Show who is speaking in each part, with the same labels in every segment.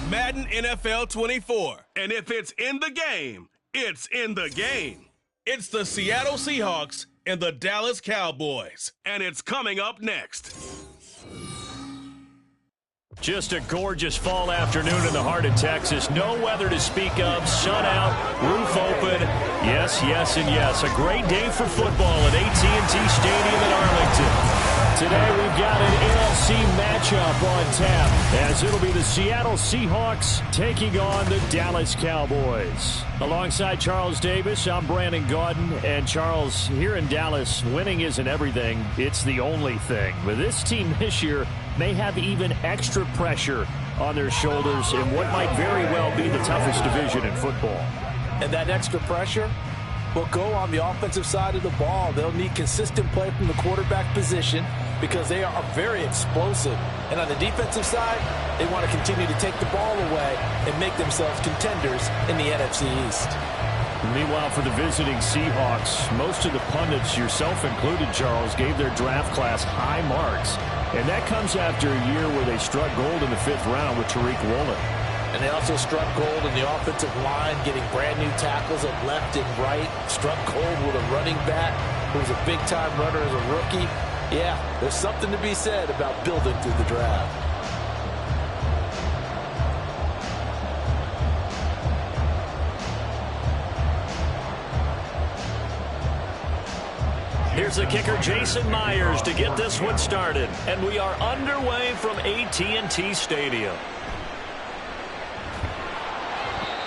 Speaker 1: Madden NFL 24. And if it's in the game, it's in the game. It's the Seattle Seahawks and the Dallas Cowboys. And it's coming up next.
Speaker 2: Just a gorgeous fall afternoon in the heart of Texas. No weather to speak of. Sun out, roof open. Yes, yes, and yes. A great day for football at AT&T Stadium in Arlington. Today we've got an NFC matchup on tap, as it'll be the Seattle Seahawks taking on the Dallas Cowboys. Alongside Charles Davis, I'm Brandon Gaudin. And Charles, here in Dallas, winning isn't everything. It's the only thing. But this team this year may have even extra pressure on their shoulders in what might very well be the toughest division in football.
Speaker 3: And that extra pressure will go on the offensive side of the ball. They'll need consistent play from the quarterback position because they are very explosive. And on the defensive side, they want to continue to take the ball away and make themselves contenders in the NFC East.
Speaker 2: Meanwhile, for the visiting Seahawks, most of the pundits, yourself included, Charles, gave their draft class high marks. And that comes after a year where they struck gold in the 5th round with Tariq Woolen.
Speaker 3: And they also struck gold in the offensive line, getting brand new tackles at left and right. Struck gold with a running back who was a big-time runner as a rookie. Yeah, there's something to be said about building through the draft.
Speaker 2: Here's the kicker, Jason Myers, to get this one started. And we are underway from AT&T Stadium.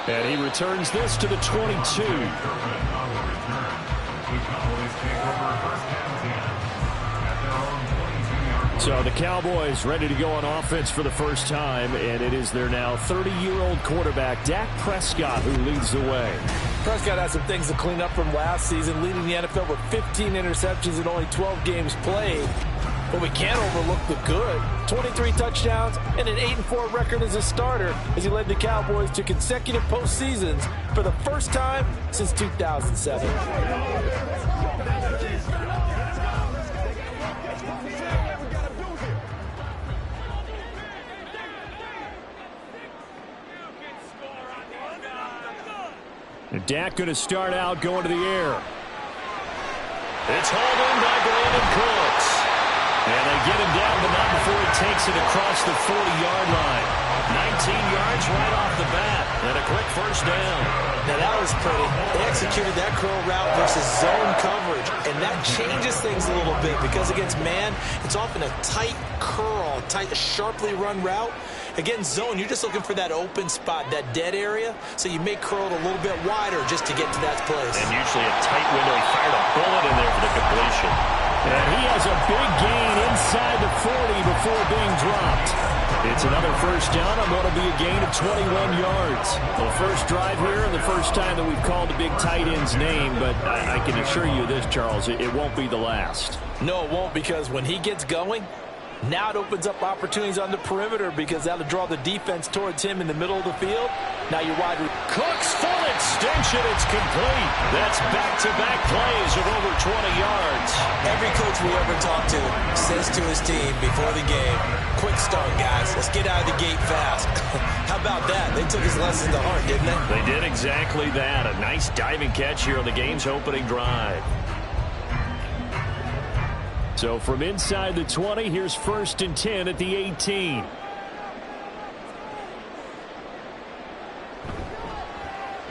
Speaker 2: And he returns this to the 22. So the Cowboys ready to go on offense for the first time, and it is their now 30-year-old quarterback, Dak Prescott, who leads the way.
Speaker 3: Prescott has some things to clean up from last season, leading the NFL with 15 interceptions in only 12 games played. But we can't overlook the good. 23 touchdowns and an 8-4 record as a starter as he led the Cowboys to consecutive postseasons for the first time since 2007.
Speaker 2: And Dak going to start out going to the air. It's hauled in by Brandon Cooks. And they get him down, but not before he takes it across the 40-yard line. 19 yards right off the bat, and a quick first down.
Speaker 3: Now that was pretty. They executed that curl route versus zone coverage, and that changes things a little bit because against man, it's often a tight curl, tight, sharply run route. Against zone, you're just looking for that open spot, that dead area, so you may curl it a little bit wider just to get to that place.
Speaker 2: And usually a tight window. He fired a bullet in there for the completion. And he has a big gain inside the 40 before being dropped. It's another first down on what will be a gain of 21 yards. The first drive here and the first time that we've called the big tight end's name, but I can assure you this, Charles, it won't be the last.
Speaker 3: No, it won't, because when he gets going, now it opens up opportunities on the perimeter because that'll draw the defense towards him in the middle of the field. Now you're wide.
Speaker 2: Cooks full extension. It's complete. That's back-to-back plays of over 20 yards.
Speaker 3: Every coach we ever talk to says to his team before the game, quick start, guys. Let's get out of the gate fast. How about that? They took his lessons to heart, didn't they?
Speaker 2: They did exactly that. A nice diving catch here on the game's opening drive. So from inside the 20, here's 1st and 10 at the 18.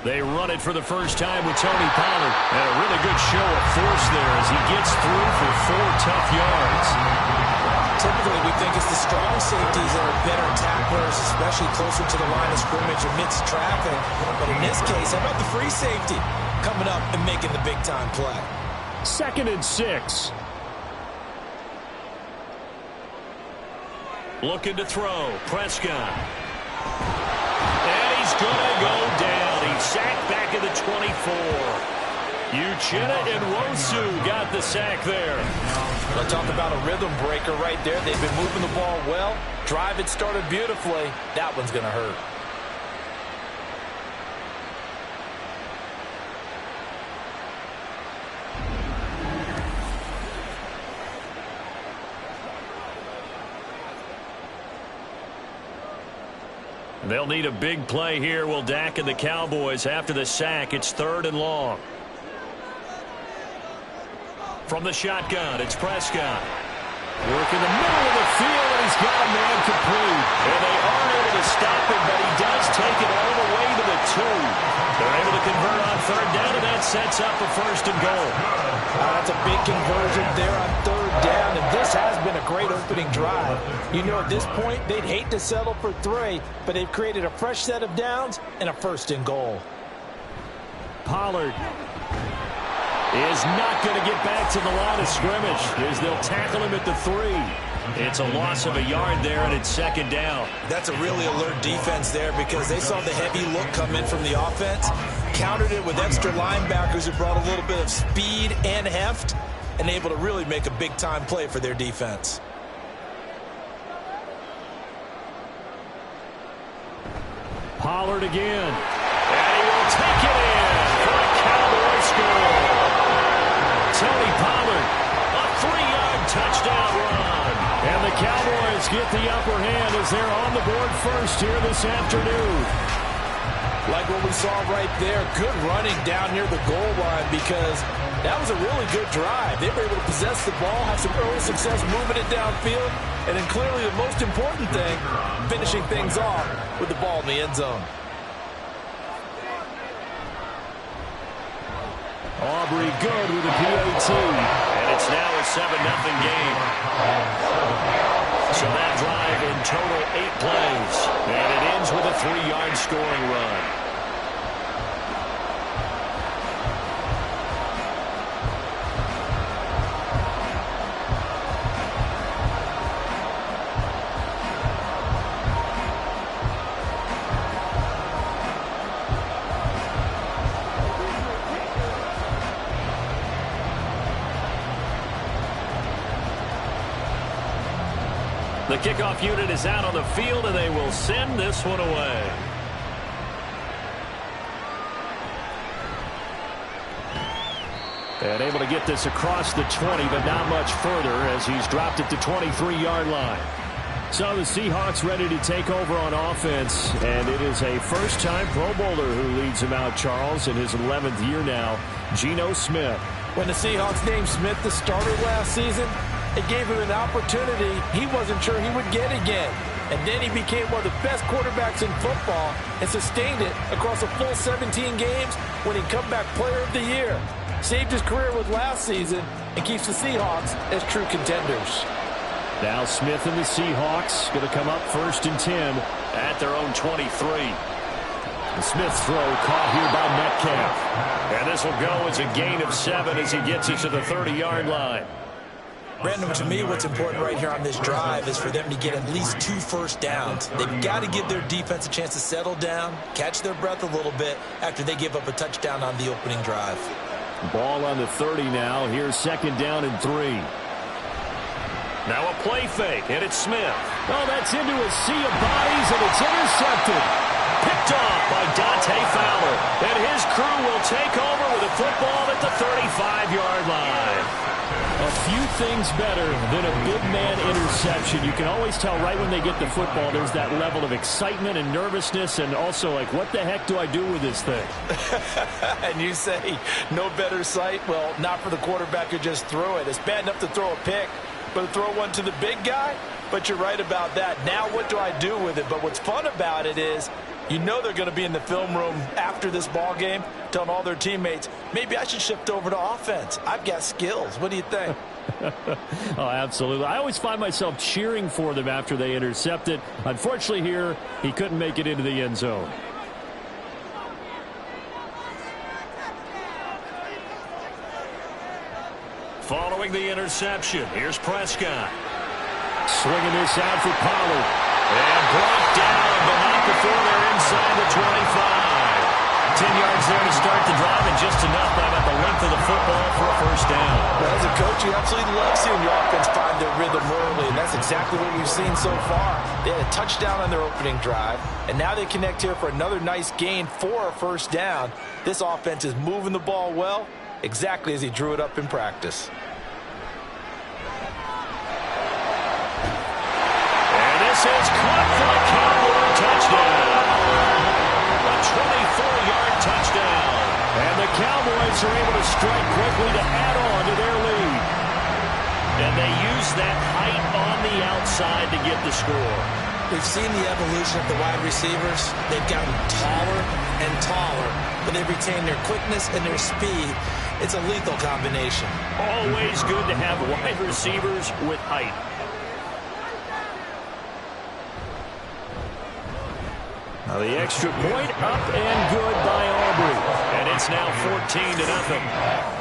Speaker 2: They run it for the first time with Tony Pollard. And a really good show of force there as he gets through for 4 tough yards.
Speaker 3: Typically, we think it's the strong safeties that are better tacklers, especially closer to the line of scrimmage amidst traffic. But in this case, how about the free safety coming up and making the big-time play?
Speaker 2: 2nd and 6. Looking to throw. Prescott. And he's going to go down. He's sacked back at the 24. Uchenna and Wosu got the sack there.
Speaker 3: We'll talk about a rhythm breaker right there. They've been moving the ball well. Drive it started beautifully. That one's going to hurt.
Speaker 2: They'll need a big play here. Will Dak and the Cowboys after the sack. It's 3rd and long. From the shotgun, it's Prescott. Work in the middle of the field, and he's got a man complete. And they aren't able to stop him, but he does take it all the way to the 2. They're able to convert on 3rd down, and that sets up a 1st and goal.
Speaker 3: That's a big conversion there on 3rd down, and this has been a great opening drive. You know, at this point, they'd hate to settle for 3, but they've created a fresh set of downs and a 1st and goal.
Speaker 2: Pollard is not going to get back to the line of scrimmage as they'll tackle him at the 3. It's a loss of a yard there, and it's 2nd down.
Speaker 3: That's a really alert defense there because they saw the heavy look come in from the offense, countered it with extra linebackers who brought a little bit of speed and heft, and able to really make a big-time play for their defense.
Speaker 2: Pollard again. And he will take it in for a Cowboy score. Tony Pollard, a 3-yard touchdown run. And the Cowboys get the upper hand as they're on the board first here this afternoon.
Speaker 3: Like what we saw right there, good running down near the goal line because that was a really good drive. They were able to possess the ball, have some early success moving it downfield, and then clearly the most important thing, finishing things off with the ball in the end zone.
Speaker 2: Aubrey good with a PAT. And it's now a 7-0 game. So that drive in total 8 plays. And it ends with a 3-yard scoring run. The kickoff unit is out on the field, and they will send this one away. And able to get this across the 20, but not much further as he's dropped it to 23-yard line. So the Seahawks ready to take over on offense, and it is a first-time Pro Bowler who leads them out, Charles, in his 11th year now, Geno Smith.
Speaker 3: When the Seahawks named Smith the starter last season, it gave him an opportunity he wasn't sure he would get again. And then he became one of the best quarterbacks in football and sustained it across a full 17 games, winning comeback player of the year. Saved his career with last season and keeps the Seahawks as true contenders.
Speaker 2: Now Smith and the Seahawks going to come up 1st and 10 at their own 23. The Smith's throw caught here by Metcalf. And this will go as a gain of 7 as he gets it to the 30-yard line.
Speaker 3: Brandon, to me, what's important right here on this drive is for them to get at least 2 first downs. They've got to give their defense a chance to settle down, catch their breath a little bit after they give up a touchdown on the opening drive.
Speaker 2: Ball on the 30 now. Here's 2nd down and 3. Now a play fake, and it's Smith. Oh, that's into a sea of bodies, and it's intercepted. Picked off by Dante Fowler. And his crew will take over with a football at the 35-yard line. A few things better than a big man interception. You can always tell right when they get the football, there's that level of excitement and nervousness, and also like, what the heck do I do with this thing?
Speaker 3: And you say, no better sight? Well, not for the quarterback who just threw it. It's bad enough to throw a pick, but to throw one to the big guy? But you're right about that. Now what do I do with it? But what's fun about it is, you know they're going to be in the film room after this ball game telling all their teammates, maybe I should shift over to offense. I've got skills. What do you think?
Speaker 2: Oh, absolutely. I always find myself cheering for them after they intercept it. Unfortunately here, he couldn't make it into the end zone. Following the interception, here's Prescott. Swinging this out for Pollard. And brought down, but not before they're inside the 25. 10 yards there to start the drive, and just enough by about the length of the football for a first down.
Speaker 3: Well, as a coach, you absolutely love seeing your offense find their rhythm early, and that's exactly what we've seen so far. They had a touchdown on their opening drive, and now they connect here for another nice gain for a first down. This offense is moving the ball well, exactly as he drew it up in practice.
Speaker 2: This is caught for a Cowboy touchdown. the Cowboys are able to strike quickly to add on to their lead. And they use that height on the outside to get the score.
Speaker 3: We've seen the evolution of the wide receivers. They've gotten taller and taller, but they've retained their quickness and their speed. It's a lethal combination.
Speaker 2: Always good to have wide receivers with height. Now the extra point up and good by Aubrey. And it's now 14-0.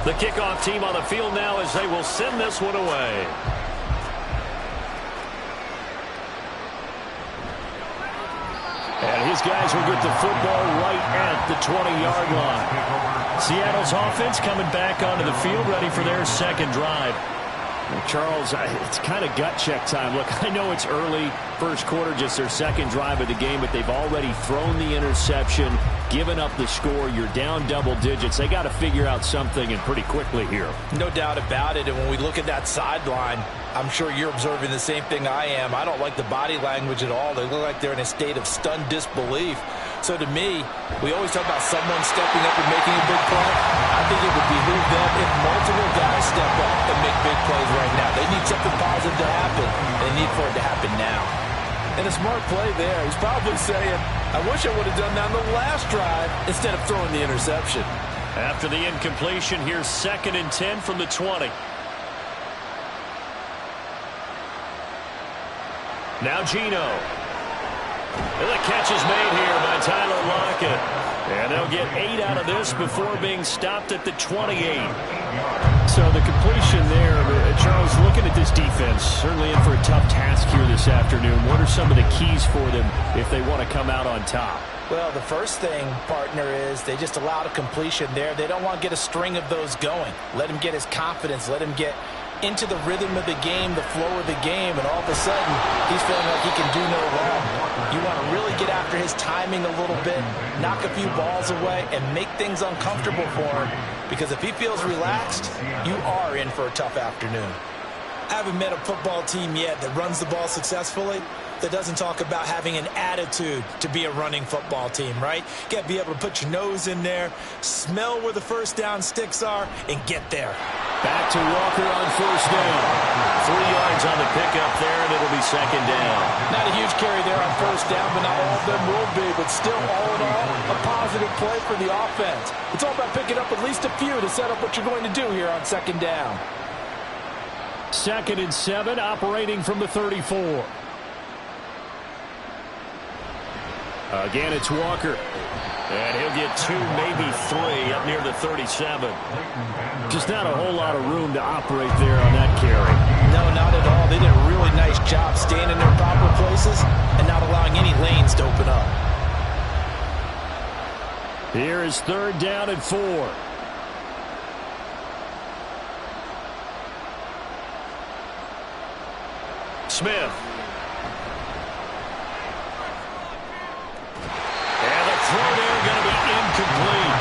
Speaker 2: The kickoff team on the field now as they will send this one away. And his guys will get the football right at the 20-yard line. Seattle's offense coming back onto the field, ready for their second drive. Well, Charles, it's kind of gut check time. Look, I know it's early, first quarter, just their second drive of the game, but they've already thrown the interception, given up the score. You're down double digits. They got to figure out something, and pretty quickly here.
Speaker 3: No doubt about it. And when we look at that sideline, I'm sure you're observing the same thing I am. I don't like the body language at all. They look like they're in a state of stunned disbelief. So to me, we always talk about someone stepping up and making a big play. I think it would behoove them if multiple guys step up and make big plays right now. They need something positive to happen. They need for it to happen now. And a smart play there. He's probably saying, I wish I would have done that on the last drive instead of throwing the interception.
Speaker 2: After the incompletion, here's 2nd and 10 from the 20. Now Geno. And the catch is made here by Tyler Lockett. And they'll get 8 out of this before being stopped at the 28. So the completion there, Charles, looking at this defense, certainly in for a tough task here this afternoon. What are some of the keys for them if they want to come out on top?
Speaker 3: Well, the first thing, partner, is they just allowed a completion there. They don't want to get a string of those going. Let him get his confidence. Let him get into the rhythm of the game, the flow of the game, and all of a sudden, he's feeling like he can do no wrong. You want to really get after his timing a little bit, knock a few balls away, and make things uncomfortable for him, because if he feels relaxed, you are in for a tough afternoon. I haven't met a football team yet that runs the ball successfully that doesn't talk about having an attitude to be a running football team, right? You got to be able to put your nose in there, smell where the first down sticks are, and get there.
Speaker 2: Back to Walker on first down. 3 yards on the pickup there, and it'll be 2nd down.
Speaker 3: Not a huge carry there on first down, but not all of them will be. But still, all in all, a positive play for the offense. It's all about picking up at least a few to set up what you're going to do here on 2nd down.
Speaker 2: 2nd and 7, operating from the 34. Again, it's Walker. And he'll get 2, maybe 3 up near the 37. Just not a whole lot of room to operate there on that carry.
Speaker 3: No, not at all. They did a really nice job staying in their proper places and not allowing any lanes to open up.
Speaker 2: Here is 3rd down and 4. Smith. And the throw there going to be incomplete.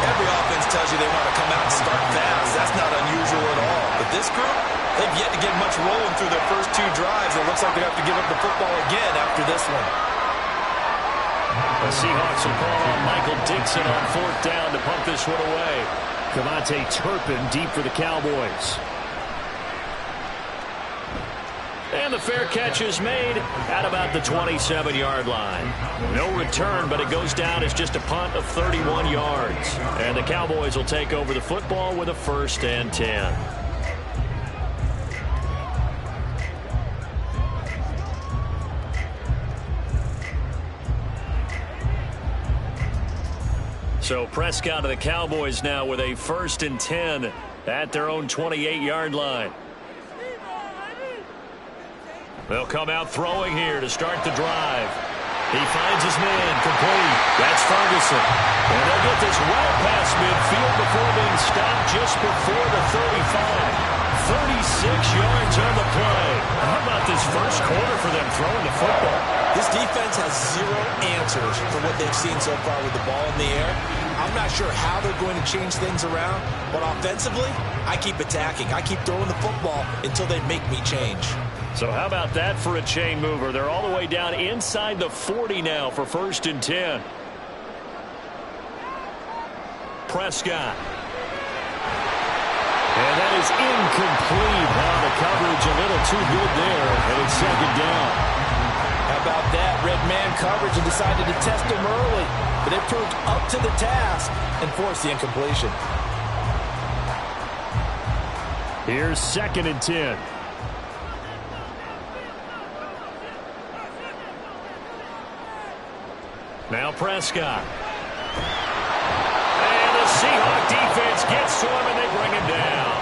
Speaker 3: Every offense tells you they want to come out and start fast. That's not unusual at all. But this group, they've yet to get much rolling through their first 2 drives. It looks like they have to give up the football again after this one.
Speaker 2: The Seahawks will call on Michael Dixon on 4th down to pump this one away. Cavante Turpin deep for the Cowboys. And the fair catch is made at about the 27-yard line. No return, but it goes down as just a punt of 31 yards. And the Cowboys will take over the football with a 1st and 10. So Prescott of the Cowboys now with a 1st and 10 at their own 28-yard line. They'll come out throwing here to start the drive. He finds his man, complete. That's Ferguson. And they'll get this well past midfield before being stopped just before the 35. 36 yards on the play. How about this first quarter for them throwing the football?
Speaker 3: This defense has zero answers for what they've seen so far with the ball in the air. I'm not sure how they're going to change things around, but offensively, I keep attacking. I keep throwing the football until they make me change.
Speaker 2: So how about that for a chain mover? They're all the way down inside the 40 now for 1st and 10. Prescott. And that is incomplete. Now the coverage a little too good there, and it's 2nd down.
Speaker 3: How about that? Red man coverage and decided to test him early, but they proved up to the task and forced the incompletion.
Speaker 2: Here's 2nd and 10. Now Prescott. And the Seahawks defense gets to him, and they bring him down.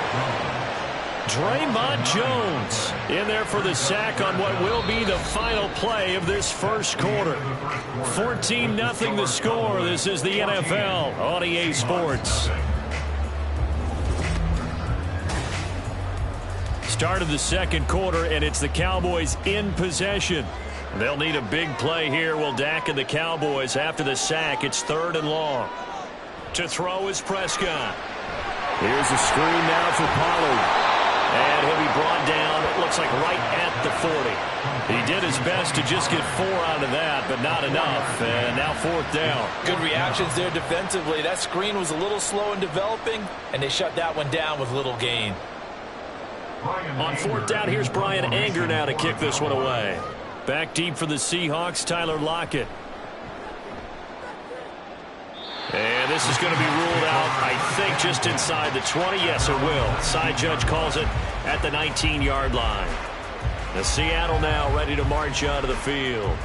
Speaker 2: Draymond Jones in there for the sack on what will be the final play of this first quarter. 14-0 the score. This is the NFL on EA Sports. Start of the second quarter, and it's the Cowboys in possession. They'll need a big play here. Will Dak and the Cowboys after the sack. It's 3rd and long. To throw is Prescott. Here's a screen now for Pollard. And he'll be brought down, it looks like right at the 40. He did his best to just get 4 out of that, but not enough. And now 4th down.
Speaker 3: Good reactions there defensively. That screen was a little slow in developing, and they shut that one down with little gain.
Speaker 2: On 4th down, here's Brian Anger now to kick this one away. Back deep for the Seahawks, Tyler Lockett. And this is going to be ruled out, I think, just inside the 20. Yes, it will. Side judge calls it at the 19-yard line. The Seattle now ready to march out of the field.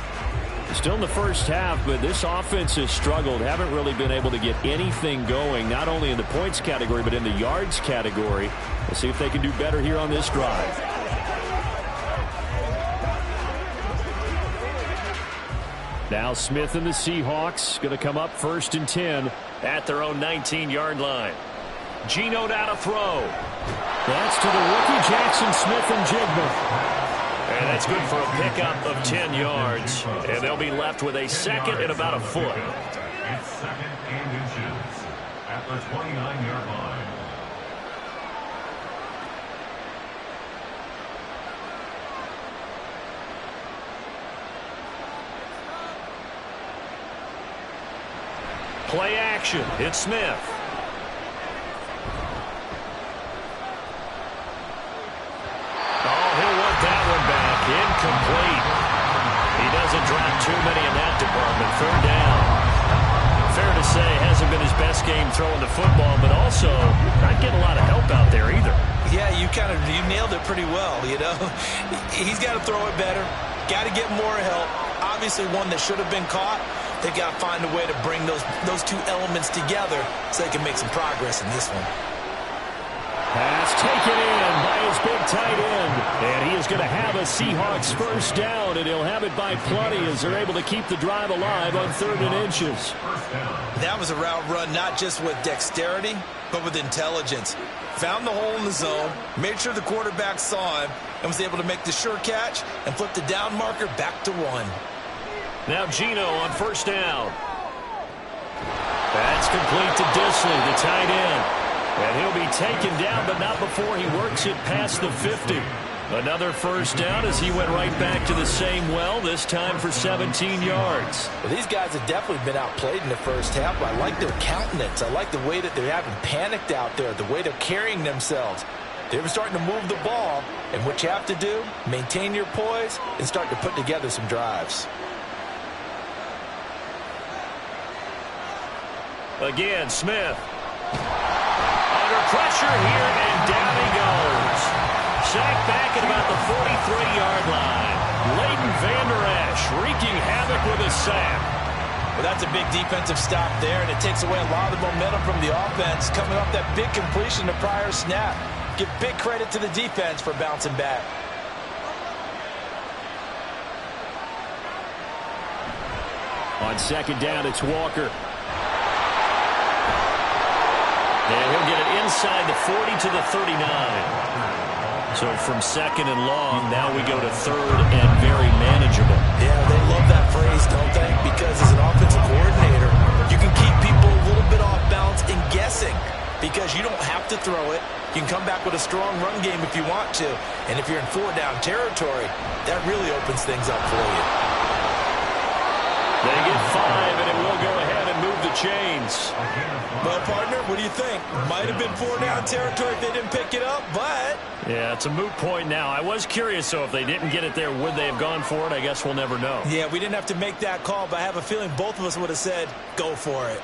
Speaker 2: Still in the first half, but this offense has struggled. Haven't really been able to get anything going, not only in the points category, but in the yards category. We'll see if they can do better here on this drive. Now Smith and the Seahawks going to come up 1st and 10 at their own 19-yard line. Geno now to throw. That's to the rookie Jackson Smith-Njigba. And that's good for a pickup of 10 yards. And they'll be left with a 2nd and about a foot.
Speaker 4: It's 2nd and inches at the 29-yard line.
Speaker 2: Play action. It's Smith. Oh, he'll want that one back. Incomplete. He doesn't drop too many in that department. 3rd down. Fair to say, hasn't been his best game throwing the football, but also not getting a lot of help out there either.
Speaker 3: Yeah, you nailed it pretty well, you know. He's got to throw it better. Got to get more help. Obviously one that should have been caught. They've got to find a way to bring those two elements together so they can make some progress in this one.
Speaker 2: Pass taken in by his big tight end. And he is going to have a Seahawks first down, and he'll have it by plenty as they're able to keep the drive alive on 3rd and inches.
Speaker 3: That was a route run not just with dexterity, but with intelligence. Found the hole in the zone, made sure the quarterback saw him, and was able to make the sure catch and flip the down marker back to 1.
Speaker 2: Now Geno on 1st down. That's complete to Disley, the tight end. And he'll be taken down, but not before he works it past the 50. Another first down as he went right back to the same well, this time for 17 yards.
Speaker 3: Well, these guys have definitely been outplayed in the first half, but I like their countenance. I like the way that they're having panicked out there, the way they're carrying themselves. They're starting to move the ball, and what you have to do, maintain your poise and start to put together some drives.
Speaker 2: Again, Smith. Under pressure here, and down he goes. Sacked back at about the 43-yard line. Leighton Vander Esch wreaking havoc with a sack.
Speaker 3: Well, that's a big defensive stop there, and it takes away a lot of the momentum from the offense coming off that big completion the prior snap. Give big credit to the defense for bouncing back.
Speaker 2: On second down, it's Walker. And he'll get it inside the 40 to the 39. So from second and long, now we go to third and very manageable.
Speaker 3: Yeah, they love that phrase, don't they? Because as an offensive coordinator, you can keep people a little bit off balance and guessing because you don't have to throw it. You can come back with a strong run game if you want to. And if you're in four-down territory, that really opens things up for you.
Speaker 2: They get 5, and it will go ahead and move the chains.
Speaker 3: Well, partner, what do you think? Might have been four-down territory if they didn't pick it up, but...
Speaker 2: Yeah, it's a moot point now. I was curious, so if they didn't get it there, would they have gone for it? I guess we'll never know.
Speaker 3: Yeah, we didn't have to make that call, but I have a feeling both of us would have said, go for it.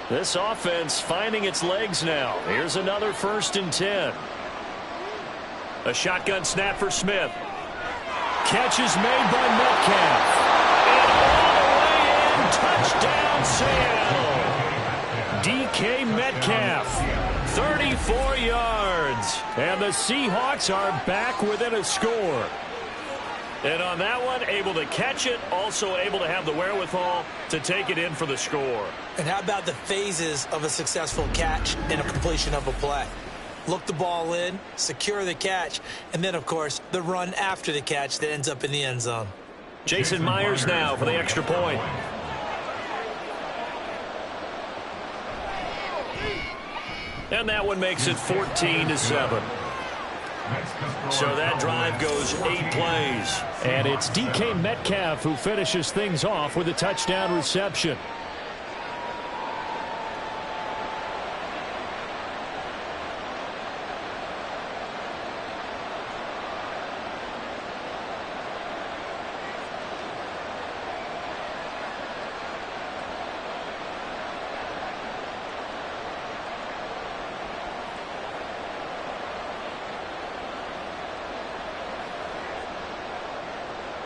Speaker 2: This offense finding its legs now. Here's another 1st and 10. A shotgun snap for Smith. Catch is made by Metcalf. And all the way in, touchdown Seattle. DK Metcalf, 34 yards. And the Seahawks are back within a score. And on that one, able to catch it, also able to have the wherewithal to take it in for the score.
Speaker 3: And how about the phases of a successful catch and a completion of a play? Look the ball in, secure the catch, and then, of course, the run after the catch that ends up in the end zone.
Speaker 2: Jason Myers now for the extra point. And that one makes it 14-7. So that drive goes 8 plays. And it's DK Metcalf who finishes things off with a touchdown reception.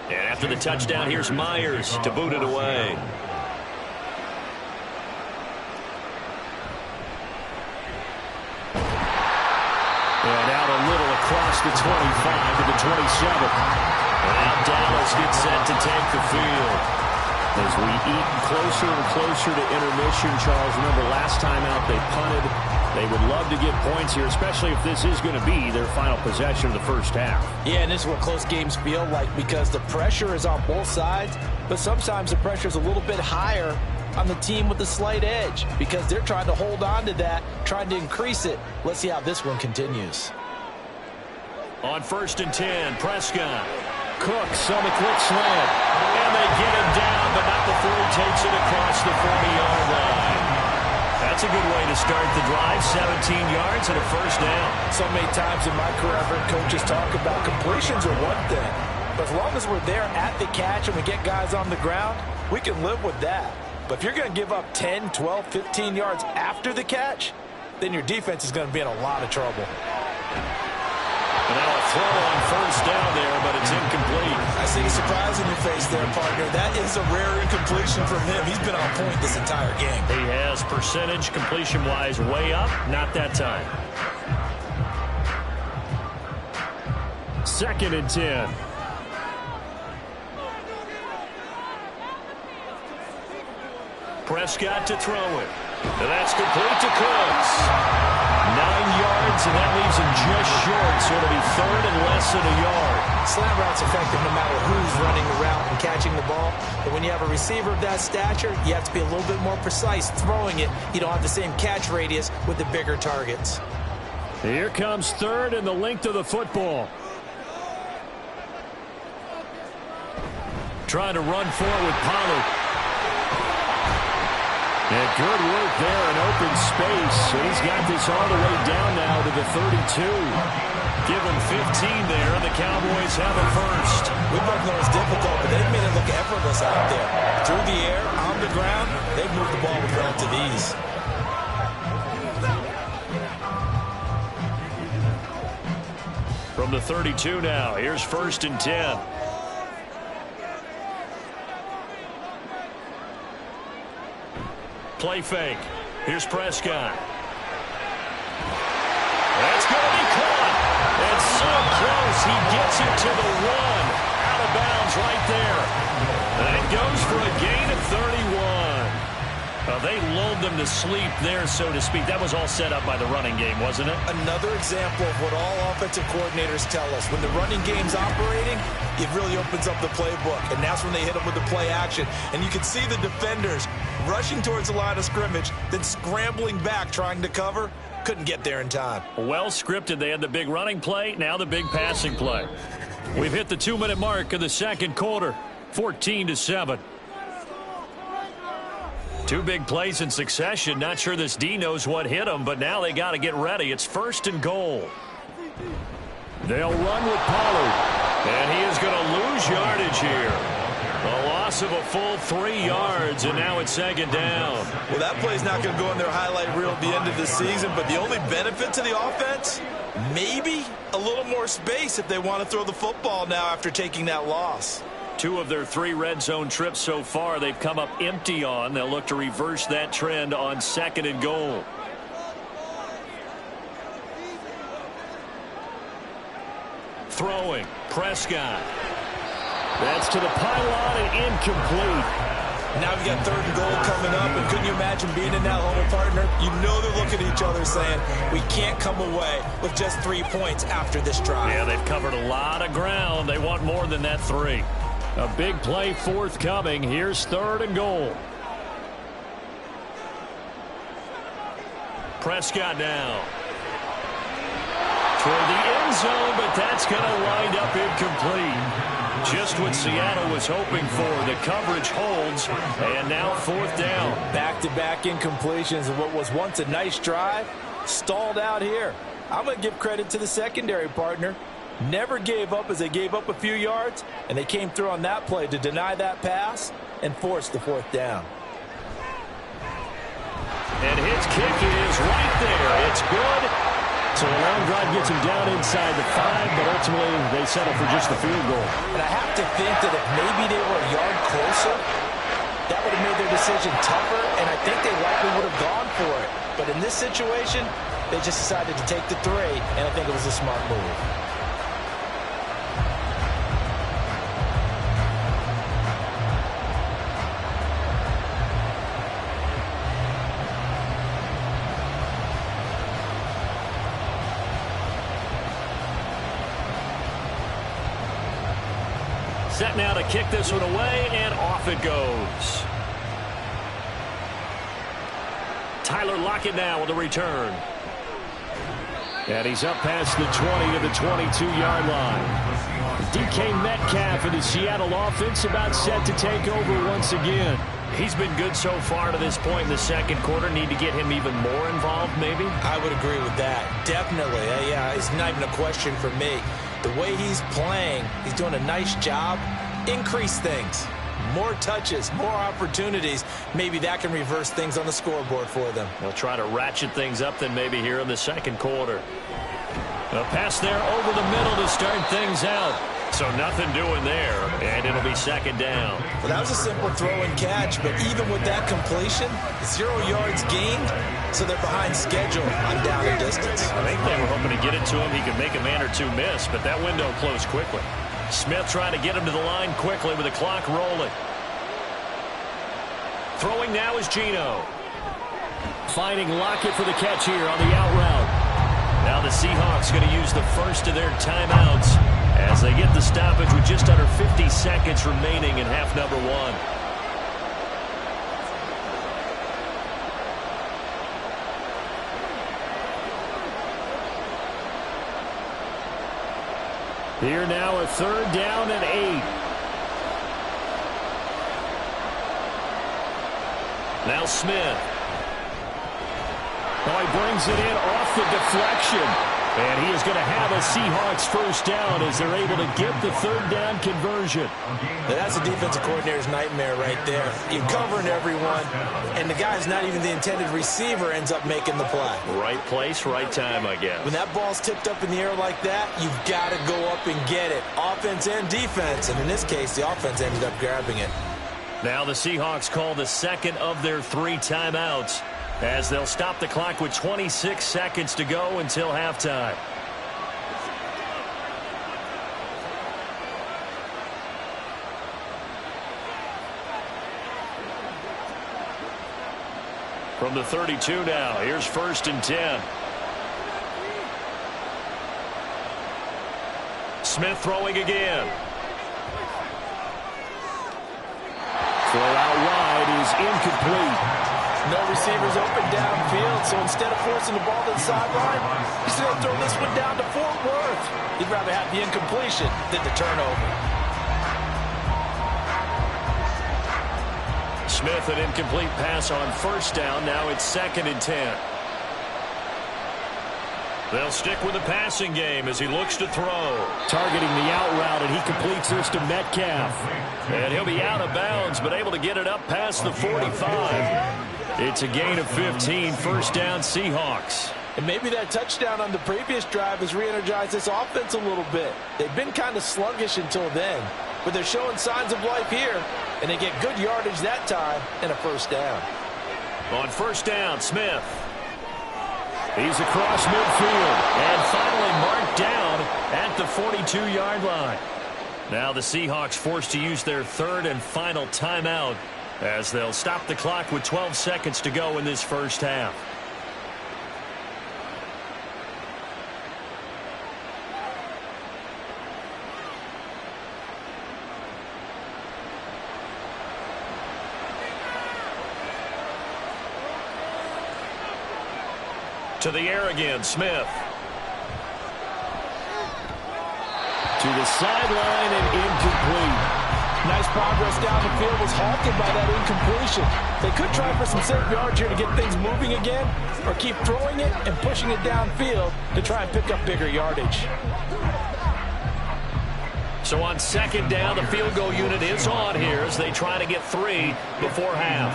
Speaker 2: And after the touchdown, here's Myers to boot it away. And out a little across the 25 to the 27. And Dallas gets set to take the field. As we eat closer and closer to intermission, Charles, remember last time out they punted. They would love to get points here, especially if this is going to be their final possession of the first half.
Speaker 3: Yeah, and this is what close games feel like because the pressure is on both sides, but sometimes the pressure is a little bit higher on the team with the slight edge because they're trying to hold on to that, trying to increase it. Let's see how this one continues.
Speaker 2: On 1st and 10, Prescott. Cooks on the quick slant. And they get him down, but not before he takes it across the 40-yard line. That's a good way to start the drive. 17 yards and a first down.
Speaker 3: So many times in my career, I've heard coaches talk about completions are one thing. But as long as we're there at the catch and we get guys on the ground, we can live with that. But if you're going to give up 10, 12, 15 yards after the catch, then your defense is going to be in a lot of trouble.
Speaker 2: And now a throw on first down there, but it's incomplete.
Speaker 3: I see a surprise in your face there, partner. That is a rare incompletion from him. He's been on point this entire game.
Speaker 2: He has percentage completion-wise way up. Not that time. 2nd and 10. Prescott to throw it. And that's complete to Cooks. 9 yards, and that leaves him just short, so it'll be 3rd and less than a yard.
Speaker 3: Slant route's effective no matter who's running the route and catching the ball. But when you have a receiver of that stature, you have to be a little bit more precise throwing it. You don't have the same catch radius with the bigger targets.
Speaker 2: Here comes 3rd and the length of the football. Trying to run for it with Pollard. And good work there in open space. And he's got this all the way down now to the 32. Give him 15 there, and the Cowboys have a first.
Speaker 3: We both know it's difficult, but they've made it look effortless out there. Through the air, on the ground, they've moved the ball with relative ease.
Speaker 2: From the 32 now, here's 1st and 10. Play fake. Here's Prescott. That's going to be caught. And so close. He gets it to the 1. Out of bounds right there. And it goes for a gain of 31. They lulled them to sleep there, so to speak. That was all set up by the running game, wasn't it?
Speaker 3: Another example of what all offensive coordinators tell us. When the running game's operating, it really opens up the playbook. And that's when they hit them with the play action. And you can see the defenders rushing towards the line of scrimmage, then scrambling back trying to cover. Couldn't get there in time.
Speaker 2: Well scripted. They had the big running play, now the big passing play. We've hit the 2-minute mark of the second quarter, 14-7. Two big plays in succession. Not sure this D knows what hit them, but now they got to get ready. It's 1st and goal. They'll run with Pollard, and he is going to lose yardage here. A loss of a full 3 yards, and now it's 2nd down.
Speaker 3: Well, that play's not going to go in their highlight reel at the end of the season, but the only benefit to the offense, maybe a little more space if they want to throw the football now after taking that loss.
Speaker 2: 2 of their 3 red zone trips so far they've come up empty on. They'll look to reverse that trend on 2nd and goal. Throwing, Prescott. That's to the pylon and incomplete.
Speaker 3: Now we've got 3rd and goal coming up, and couldn't you imagine being in that huddle, partner? You know they're looking at each other saying, we can't come away with just 3 points after this drive.
Speaker 2: Yeah, they've covered a lot of ground. They want more than that 3. A big play forthcoming. Here's 3rd and goal. Prescott now. Toward the end zone, but that's going to wind up incomplete. Just what Seattle was hoping for. The coverage holds, and now 4th down.
Speaker 3: Back-to-back incompletions of what was once a nice drive, stalled out here. I'm going to give credit to the secondary, partner. Never gave up as they gave up a few yards, and they came through on that play to deny that pass and force the 4th down.
Speaker 2: And his kick is right there. It's good. So a long drive gets him down inside the 5, but ultimately they settle for just the field goal.
Speaker 3: And I have to think that if maybe they were a yard closer, that would have made their decision tougher, and I think they likely would have gone for it. But in this situation, they just decided to take the 3, and I think it was a smart move.
Speaker 2: Set now to kick this one away, and off it goes. Tyler Lockett now with the return. And he's up past the 20 to the 22-yard line. DK Metcalf and the Seattle offense about set to take over once again. He's been good so far to this point in the second quarter. Need to get him even more involved, maybe?
Speaker 3: I would agree with that. Definitely. Yeah, it's not even a question for me. The way he's playing, he's doing a nice job. Increase things. More touches, more opportunities. Maybe that can reverse things on the scoreboard for them.
Speaker 2: They'll try to ratchet things up then maybe here in the second quarter. A pass there over the middle to start things out. So nothing doing there, and it'll be 2nd down.
Speaker 3: Well, that was a simple throw and catch, but even with that completion, 0 yards gained, so they're behind schedule on down and distance.
Speaker 2: I think they were hoping to get it to him. He could make a man or 2 miss, but that window closed quickly. Smith trying to get him to the line quickly with the clock rolling. Throwing now is Geno. Finding Lockett for the catch here on the out route. Now the Seahawks going to use the first of their timeouts as they get the stoppage with just under 50 seconds remaining in half number 1. Here now a 3rd down and 8. Now Smith. Oh, he brings it in off the deflection. And he is going to have a Seahawks 1st down as they're able to get the 3rd down conversion.
Speaker 3: Now that's a defensive coordinator's nightmare right there. You're covering everyone, and the guy's not even the intended receiver ends up making the play.
Speaker 2: Right place, right time, I guess.
Speaker 3: When that ball's tipped up in the air like that, you've got to go up and get it. Offense and defense, and in this case, the offense ended up grabbing it.
Speaker 2: Now the Seahawks call the second of their 3 timeouts, as they'll stop the clock with 26 seconds to go until halftime. from the 32 now. Here's 1st and 10. Smith throwing again. Throw out wide is incomplete.
Speaker 3: No receivers open downfield, so instead of forcing the ball to the sideline, he's going to throw this one down to Fort Worth. He'd rather have the incompletion than the turnover.
Speaker 2: Smith, an incomplete pass on 1st down. Now it's 2nd and 10. They'll stick with the passing game as he looks to throw. Targeting the out route, and he completes this to Metcalf. And he'll be out of bounds, but able to get it up past the 45. It's a gain of 15, 1st down Seahawks.
Speaker 3: And maybe that touchdown on the previous drive has re-energized this offense a little bit. They've been kind of sluggish until then, but they're showing signs of life here, and they get good yardage that time and a 1st down.
Speaker 2: On 1st down, Smith. He's across midfield and finally marked down at the 42-yard line. Now the Seahawks forced to use their 3rd and final timeout as they'll stop the clock with 12 seconds to go in this 1st half. To the air again, Smith. To the sideline and incomplete.
Speaker 3: Nice progress down the field, was halted by that incompletion. They could try for some safe yards here to get things moving again, or keep throwing it and pushing it downfield to try and pick up bigger yardage.
Speaker 2: So on 2nd down, the field goal unit is on here as they try to get 3 before half.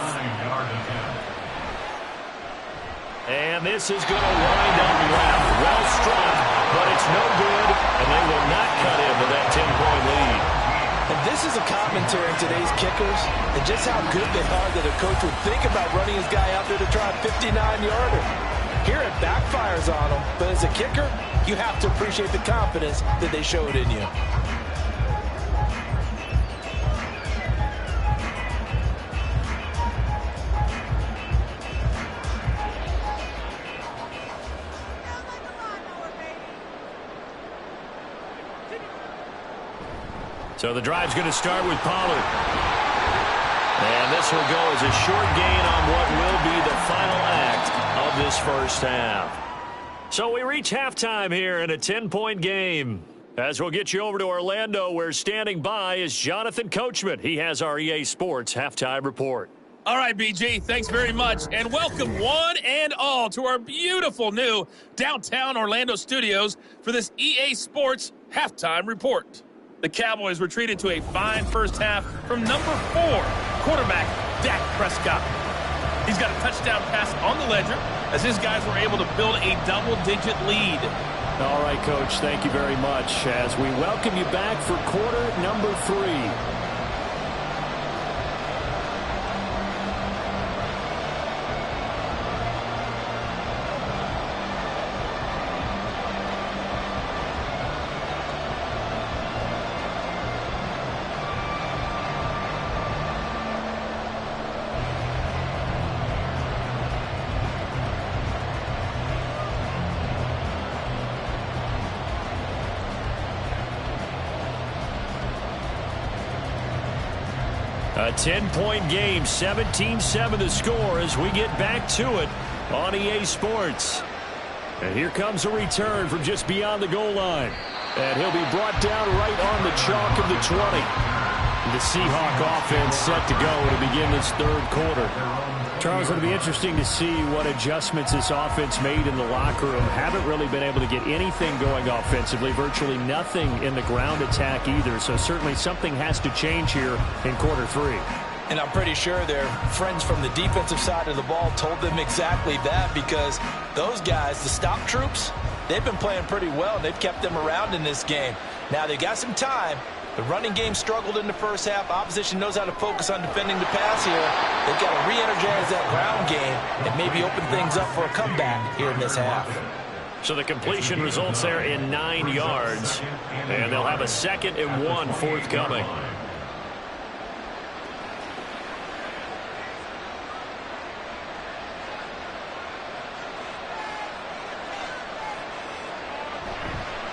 Speaker 2: And this is going to wind up left. Well struck, but it's no good, and they will not cut in with that 10-point lead.
Speaker 3: And this is a commentary in today's kickers and just how good they are that a coach would think about running his guy out there to try a 59-yarder. Here it backfires on him, but as a kicker, you have to appreciate the confidence that they showed in you.
Speaker 2: So the drive's going to start with Pollard. And this will go as a short gain on what will be the final act of this 1st half. So we reach halftime here in a 10-point game. As we'll get you over to Orlando, where standing by is Jonathan Coachman. He has our EA Sports halftime report.
Speaker 5: All right, BG, thanks very much. And welcome one and all to our beautiful new downtown Orlando studios for this EA Sports halftime report. The Cowboys were treated to a fine 1st half from number 4, quarterback Dak Prescott. He's got a touchdown pass on the ledger as his guys were able to build a double-digit lead.
Speaker 2: All right, Coach, thank you very much as we welcome you back for quarter number 3. A 10-point game, 17-7 the score as we get back to it on EA Sports. And here comes a return from just beyond the goal line. And he'll be brought down right on the chalk of the 20. The Seahawk offense set to go to begin this 3rd quarter. Charles, it'll be interesting to see what adjustments this offense made in the locker room. Haven't really been able to get anything going offensively, virtually nothing in the ground attack either. So certainly something has to change here in quarter 3.
Speaker 3: And I'm pretty sure their friends from the defensive side of the ball told them exactly that, because those guys, the stop troops, they've been playing pretty well. They've kept them around in this game. Now they've got some time. The running game struggled in the 1st half. Opposition knows how to focus on defending the pass here. They've got to re-energize that ground game and maybe open things up for a comeback here in this half.
Speaker 2: So the completion results there in 9 yards, and they'll have a 2nd and 1 forthcoming.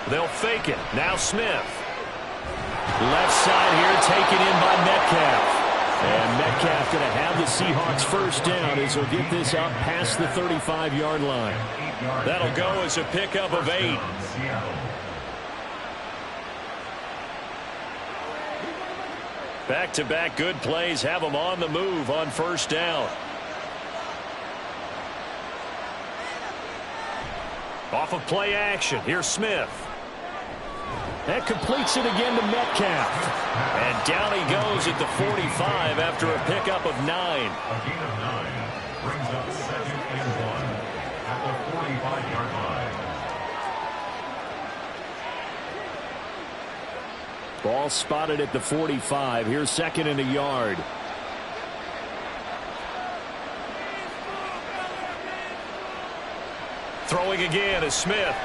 Speaker 2: They'll fake it. Now Smith. Left side here taken in by Metcalf. And Metcalf going to have the Seahawks first down as he'll get this up past the 35-yard line. That'll go as a pickup of 8. Back-to-back good plays have them on the move on first down. Off of play action. Here's Smith. That completes it again to Metcalf. And down he goes at the 45 after a pickup of 9.
Speaker 4: A gain of 9 brings up 2nd and 1 at the 45-yard line.
Speaker 2: Ball spotted at the 45. Here's 2nd and a yard. Throwing again is Smith.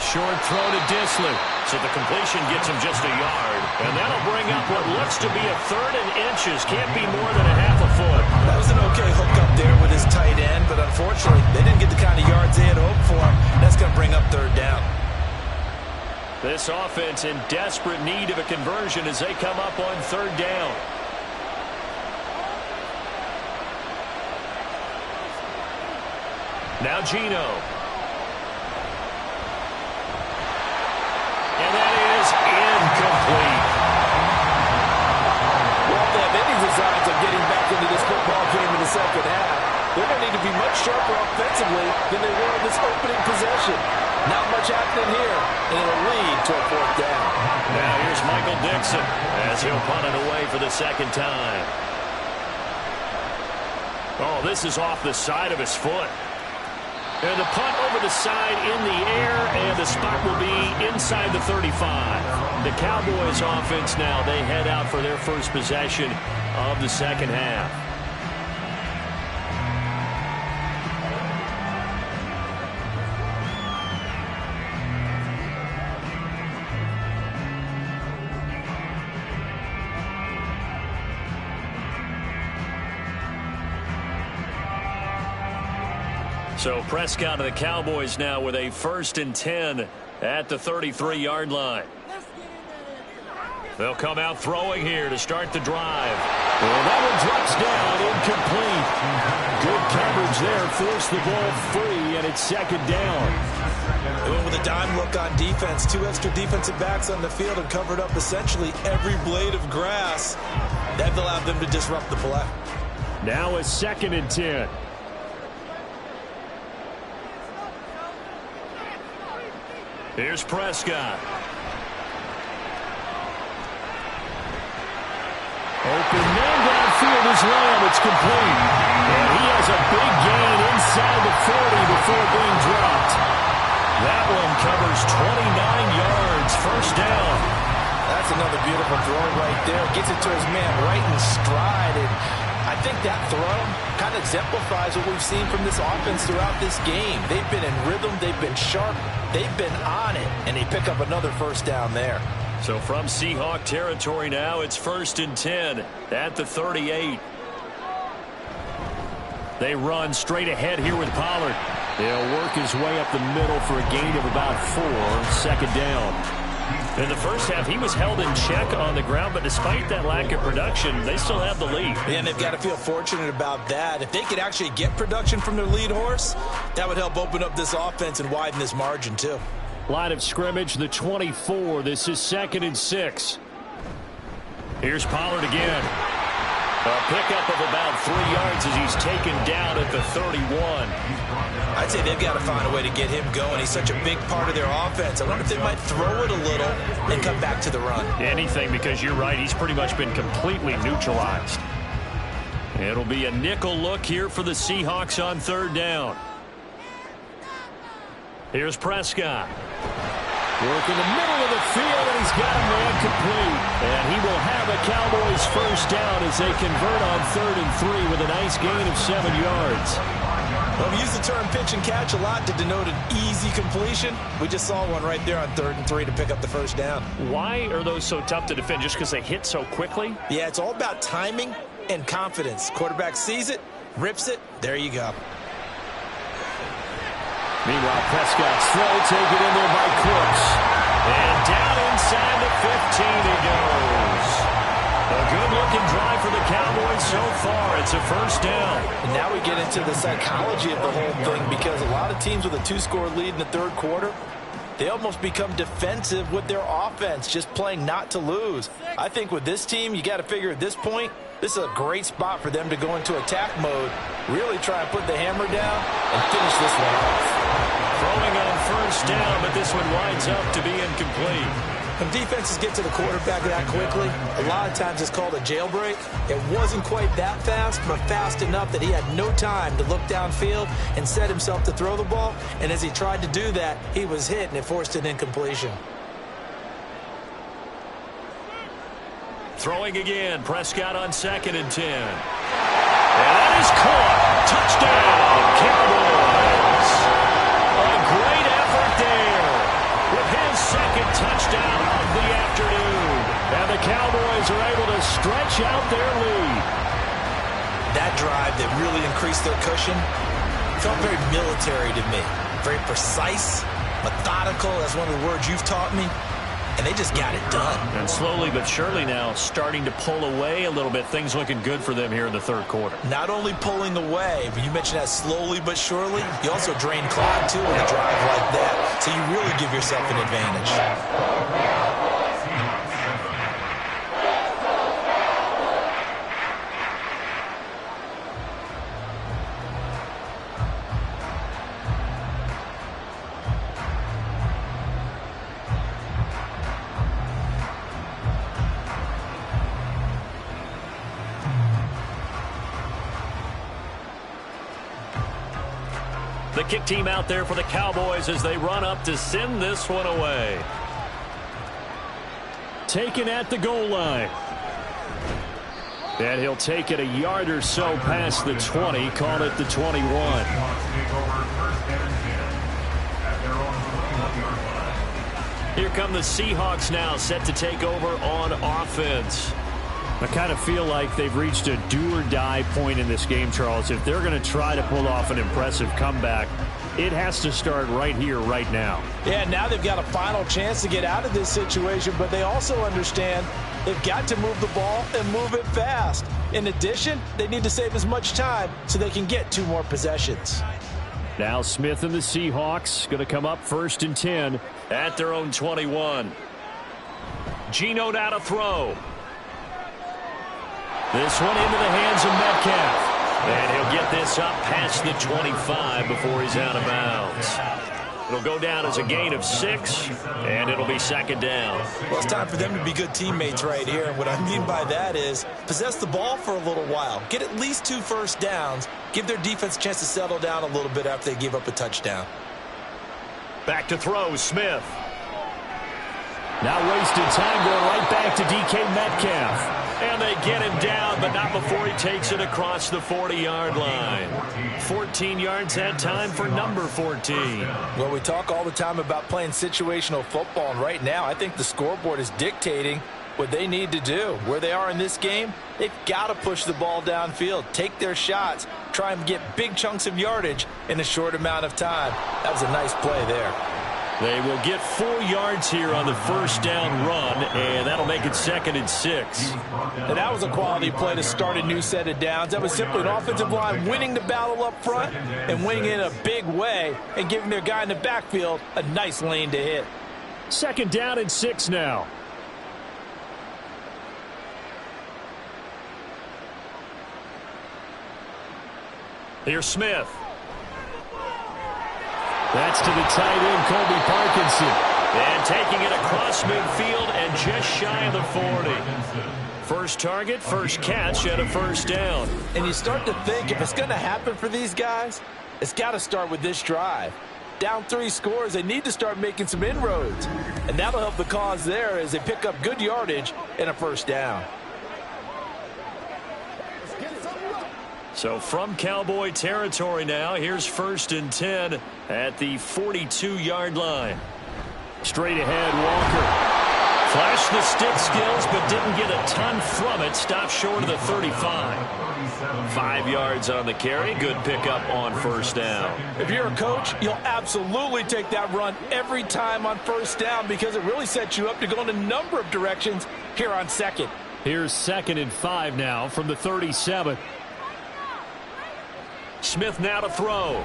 Speaker 2: Short throw to Dissler. So the completion gets him just a yard. And that'll bring up what looks to be a 3rd and inches. Can't be more than a half a foot.
Speaker 3: That was an okay hook up there with his tight end, but unfortunately, they didn't get the kind of yards they had hoped for. That's going to bring up 3rd down.
Speaker 2: This offense in desperate need of a conversion as they come up on 3rd down. Now Geno. And that is incomplete.
Speaker 3: Well, they have any designs of getting back into this football game in the second half. They're going to need to be much sharper offensively than they were in this opening possession. Not much happening here, and it'll lead to a 4th down.
Speaker 2: Now here's Michael Dixon as he'll punt it away for the 2nd time. Oh, this is off the side of his foot. And the punt over the side in the air, and the spot will be inside the 35. The Cowboys offense now, they head out for their first possession of the second half. So Prescott of the Cowboys now with a 1st and 10 at the 33-yard line. They'll come out throwing here to start the drive. Well, that one drops down, incomplete. Good coverage there, forced the ball free, and it's 2nd down.
Speaker 3: They went with a dime look on defense. 2 extra defensive backs on the field and covered up essentially every blade of grass. That allowed them to disrupt the play.
Speaker 2: Now a 2nd and 10. Here's Prescott. Open man downfield is Lamb. It's complete. And he has a big gain inside the 40 before being dropped. That one covers 29 yards. 1st down.
Speaker 3: That's another beautiful throw right there. Gets it to his man right in stride. And I think that throw kind of exemplifies what we've seen from this offense throughout this game. They've been in rhythm. They've been sharp. They've been on it. And they pick up another 1st down there.
Speaker 2: So from Seahawk territory now, it's 1st and 10 at the 38. They run straight ahead here with Pollard. He'll work his way up the middle for a gain of about 4. 2nd down. In the first half, he was held in check on the ground, but despite that lack of production, they still have the lead.
Speaker 3: And they've got to feel fortunate about that. If they could actually get production from their lead horse, that would help open up this offense and widen this margin too.
Speaker 2: Line of scrimmage, the 24. This is 2nd and 6. Here's Pollard again. A pickup of about 3 yards as he's taken down at the 31.
Speaker 3: I'd say they've got to find a way to get him going. He's such a big part of their offense. I wonder if they might throw it a little and come back to the run.
Speaker 2: Anything, because you're right. He's pretty much been completely neutralized. It'll be a nickel look here for the Seahawks on 3rd down. Here's Prescott. Work in the middle of the field, and he's got a man complete. And he will have a Cowboys 1st down as they convert on 3rd and 3 with a nice gain of 7 yards.
Speaker 3: Well, we use the term pitch and catch a lot to denote an easy completion. We just saw one right there on 3rd and 3 to pick up the 1st down.
Speaker 2: Why are those so tough to defend? Just because they hit so quickly?
Speaker 3: Yeah, it's all about timing and confidence. Quarterback sees it, rips it, there you go.
Speaker 2: Meanwhile, Prescott's throw taken in there by Crooks. And down inside the 15 he goes. A good-looking drive for the Cowboys so far. It's a first down.
Speaker 3: And now we get into the psychology of the whole thing, because a lot of teams with a 2-score lead in the third quarter, they almost become defensive with their offense, just playing not to lose. I think with this team, you got to figure at this point, this is a great spot for them to go into attack mode, really try and put the hammer down and finish this one off.
Speaker 2: Throwing on first down, but this one winds up to be incomplete.
Speaker 3: When defenses get to the quarterback that quickly, a lot of times it's called a jailbreak. It wasn't quite that fast, but fast enough that he had no time to look downfield and set himself to throw the ball. And as he tried to do that, he was hit, and it forced an incompletion.
Speaker 2: Throwing again, Prescott on 2nd and 10. And that is caught. Touchdown, Cowboys. A great effort there with his second touchdown of the afternoon. And the Cowboys are able to stretch out their lead.
Speaker 3: That drive that really increased their cushion felt very military to me. Very precise, methodical. That's one of the words you've taught me. And they just got it done.
Speaker 2: And slowly but surely now starting to pull away a little bit. Things looking good for them here in the third quarter.
Speaker 3: Not only pulling away, but you mentioned that slowly but surely. You also drain clock, too, on a drive like that. So you really give yourself an advantage.
Speaker 2: The kick team out there for the Cowboys as they run up to send this one away. Taken at the goal line. And he'll take it a yard or so past the 20, call it the 21. Here come the Seahawks now, set to take over on offense. I kind of feel like they've reached a do-or-die point in this game, Charles. If they're going to try to pull off an impressive comeback, it has to start right here, right now.
Speaker 3: Yeah, now they've got a final chance to get out of this situation, but they also understand they've got to move the ball and move it fast. In addition, they need to save as much time so they can get 2 more possessions.
Speaker 2: Now Smith and the Seahawks going to come up 1st and 10 at their own 21. Geno now to throw. This one into the hands of Metcalf. And he'll get this up past the 25 before he's out of bounds. It'll go down as a gain of 6, and it'll be 2nd down.
Speaker 3: Well, it's time for them to be good teammates right here. And what I mean by that is possess the ball for a little while. Get at least 2 first downs. Give their defense a chance to settle down a little bit after they give up a touchdown.
Speaker 2: Back to throw, Smith. Now wasted time going right back to DK Metcalf. And they get him down, but not before he takes it across the 40-yard line. 14 yards that time for number 14.
Speaker 3: Well, we talk all the time about playing situational football, and right now I think the scoreboard is dictating what they need to do. Where they are in this game, they've got to push the ball downfield, take their shots, try and get big chunks of yardage in a short amount of time. That was a nice play there.
Speaker 2: They will get 4 yards here on the first down run, and that'll make it 2nd and 6.
Speaker 3: And that was a quality play to start a new set of downs. That was simply an offensive line winning the battle up front and winning it in a big way and giving their guy in the backfield a nice lane to hit.
Speaker 2: 2nd down and 6 now. Here's Smith. That's to the tight end, Colby Parkinson. And taking it across midfield and just shy of the 40. First target, first catch, and a first down.
Speaker 3: And you start to think if it's going to happen for these guys, it's got to start with this drive. Down 3 scores, they need to start making some inroads. And that'll help the cause there as they pick up good yardage and a first down.
Speaker 2: So from Cowboy territory now, here's 1st and 10 at the 42-yard line. Straight ahead, Walker. Flashed the stick skills, but didn't get a ton from it. Stopped short of the 35. 5 yards on the carry. Good pickup on first down.
Speaker 3: If you're a coach, you'll absolutely take that run every time on first down because it really sets you up to go in a number of directions here on second.
Speaker 2: Here's 2nd and 5 now from the 37. Smith now to throw.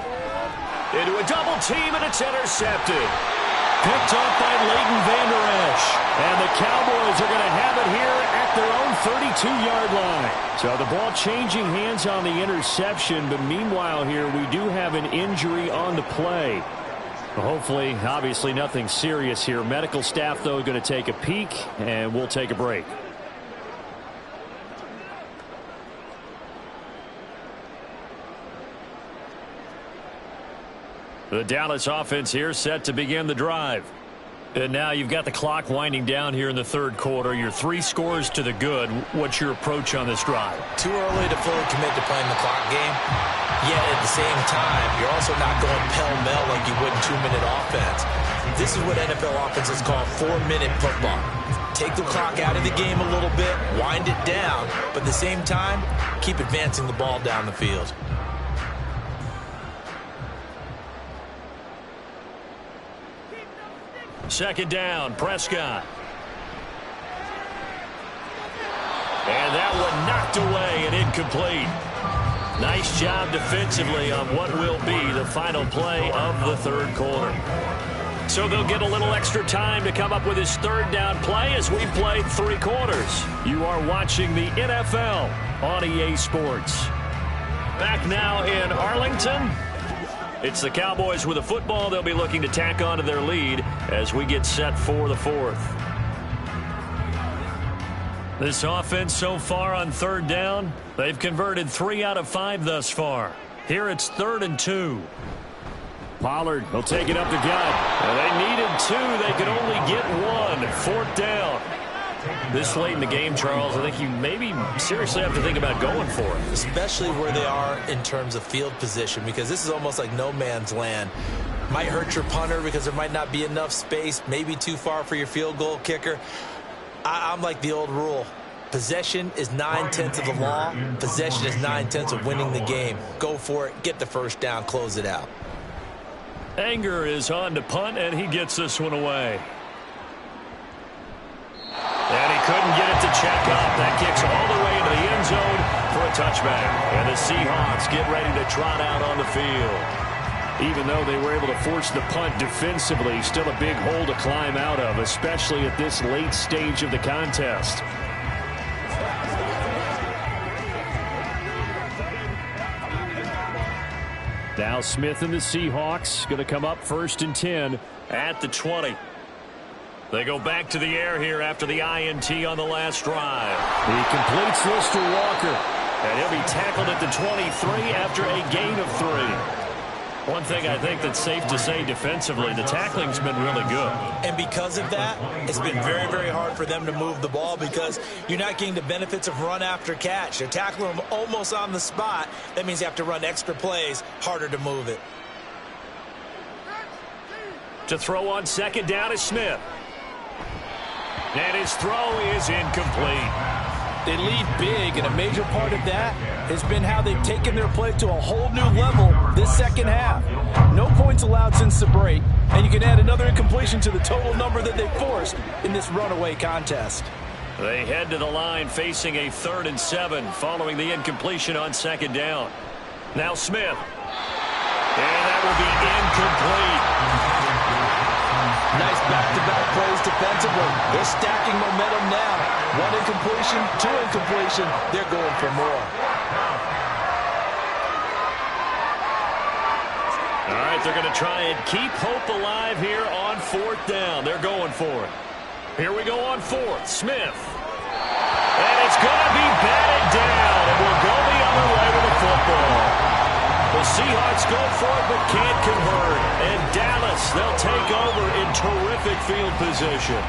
Speaker 2: Into a double team, and it's intercepted. Picked off by Leighton Vander Esch. And the Cowboys are going to have it here at their own 32-yard line. So the ball changing hands on the interception, but meanwhile here we do have an injury on the play. Hopefully, obviously nothing serious here. Medical staff, though, going to take a peek, and we'll take a break. The Dallas offense here set to begin the drive. And now you've got the clock winding down here in the third quarter. You're 3 scores to the good. What's your approach on this drive?
Speaker 3: Too early to fully commit to playing the clock game. Yet at the same time, you're also not going pell-mell like you would in 2-minute offense. This is what NFL offenses call 4-minute football. Take the clock out of the game a little bit, wind it down, but at the same time, keep advancing the ball down the field.
Speaker 2: Second down, Prescott. And that one knocked away and incomplete. Nice job defensively on what will be the final play of the third quarter. So they'll get a little extra time to come up with his third down play as we've played 3 quarters. You are watching the NFL on EA Sports. Back now in Arlington. It's the Cowboys with a football. They'll be looking to tack on to their lead as we get set for the 4th. This offense so far on third down, they've converted 3 out of 5 thus far. Here it's 3rd and 2. Pollard will take it up the gut. And they needed 2. They could only get 1. 4th down. This late in the game, Charles, I think you maybe seriously have to think about going for it.
Speaker 3: Especially where they are in terms of field position, because this is almost like no man's land. Might hurt your punter because there might not be enough space, maybe too far for your field goal kicker. I'm like the old rule. Possession is 9/10 of the law. Possession is 9/10 of winning the game. Go for it. Get the first down. Close it out.
Speaker 2: Anger is on to punt, and he gets this one away. And he couldn't get it to check up. That kicks all the way into the end zone for a touchback. And the Seahawks get ready to trot out on the field. Even though they were able to force the punt defensively, still a big hole to climb out of, especially at this late stage of the contest. Now Smith and the Seahawks going to come up 1st and 10 at the 20. They go back to the air here after the INT on the last drive. He completes this to Walker. And he'll be tackled at the 23 after a gain of 3. One thing I think that's safe to say defensively, the tackling's been really good.
Speaker 3: And because of that, it's been very, very hard for them to move the ball because you're not getting the benefits of run after catch. They're tackling them almost on the spot. That means you have to run extra plays, harder to move it.
Speaker 2: To throw on 2nd down is Smith. And his throw is incomplete.
Speaker 3: They lead big, and a major part of that has been how they've taken their play to a whole new level this second half. No points allowed since the break, and you can add another incompletion to the total number that they forced in this runaway contest.
Speaker 2: They head to the line facing a 3rd and 7 following the incompletion on 2nd down. Now Smith. And that will be incomplete.
Speaker 3: Nice back-to-back plays defensively. They're stacking momentum now. 1 incompletion, 2 incompletion. They're going for more.
Speaker 2: All right, they're going to try and keep hope alive here on 4th down. They're going for it. Here we go on 4th. Smith. And it's going to be batted down. And we'll go the other way with the football. The Seahawks go for it but can't convert. And Dallas, they'll take over in terrific field position.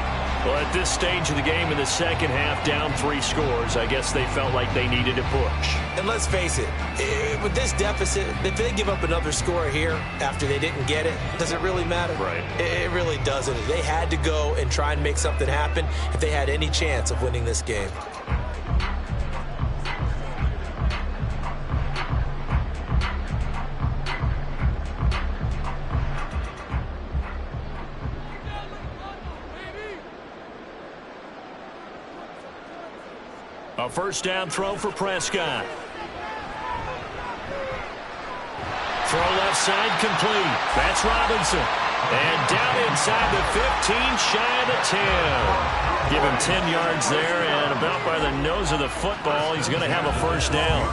Speaker 2: Well, at this stage of the game in the second half, down 3 scores, I guess they felt like they needed to push.
Speaker 3: And let's face it, with this deficit, if they give up another score here after they didn't get it, does it really matter?
Speaker 2: Right.
Speaker 3: It really doesn't. They had to go and try and make something happen if they had any chance of winning this game.
Speaker 2: A first down throw for Prescott. Throw left side complete. That's Robinson. And down inside the 15, shy of the 10. Give him 10 yards there, and about by the nose of the football, he's going to have a first down.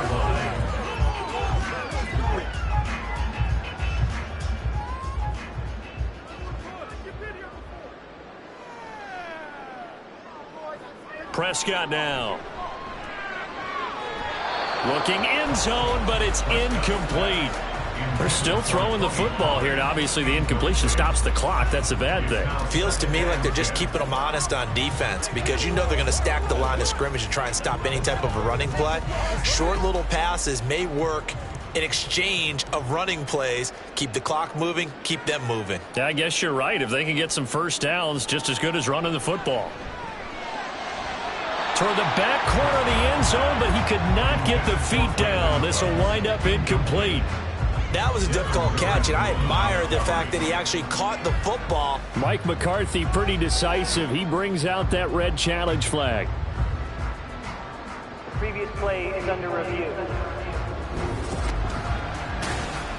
Speaker 2: Prescott now. Looking end zone, but it's incomplete. They're still throwing the football here, and obviously the incompletion stops the clock. That's a bad thing.
Speaker 3: Feels to me like they're just keeping them honest on defense because you know they're going to stack the line of scrimmage and try and stop any type of a running play. Short little passes may work in exchange of running plays. Keep the clock moving, keep them moving.
Speaker 2: Yeah, I guess you're right. If they can get some first downs, just as good as running the football. Toward the back corner of the end zone, but he could not get the feet down. This will wind up incomplete.
Speaker 3: That was a difficult catch, and I admire the fact that he actually caught the football.
Speaker 2: Mike McCarthy pretty decisive. He brings out that red challenge flag.
Speaker 6: The previous play is under review.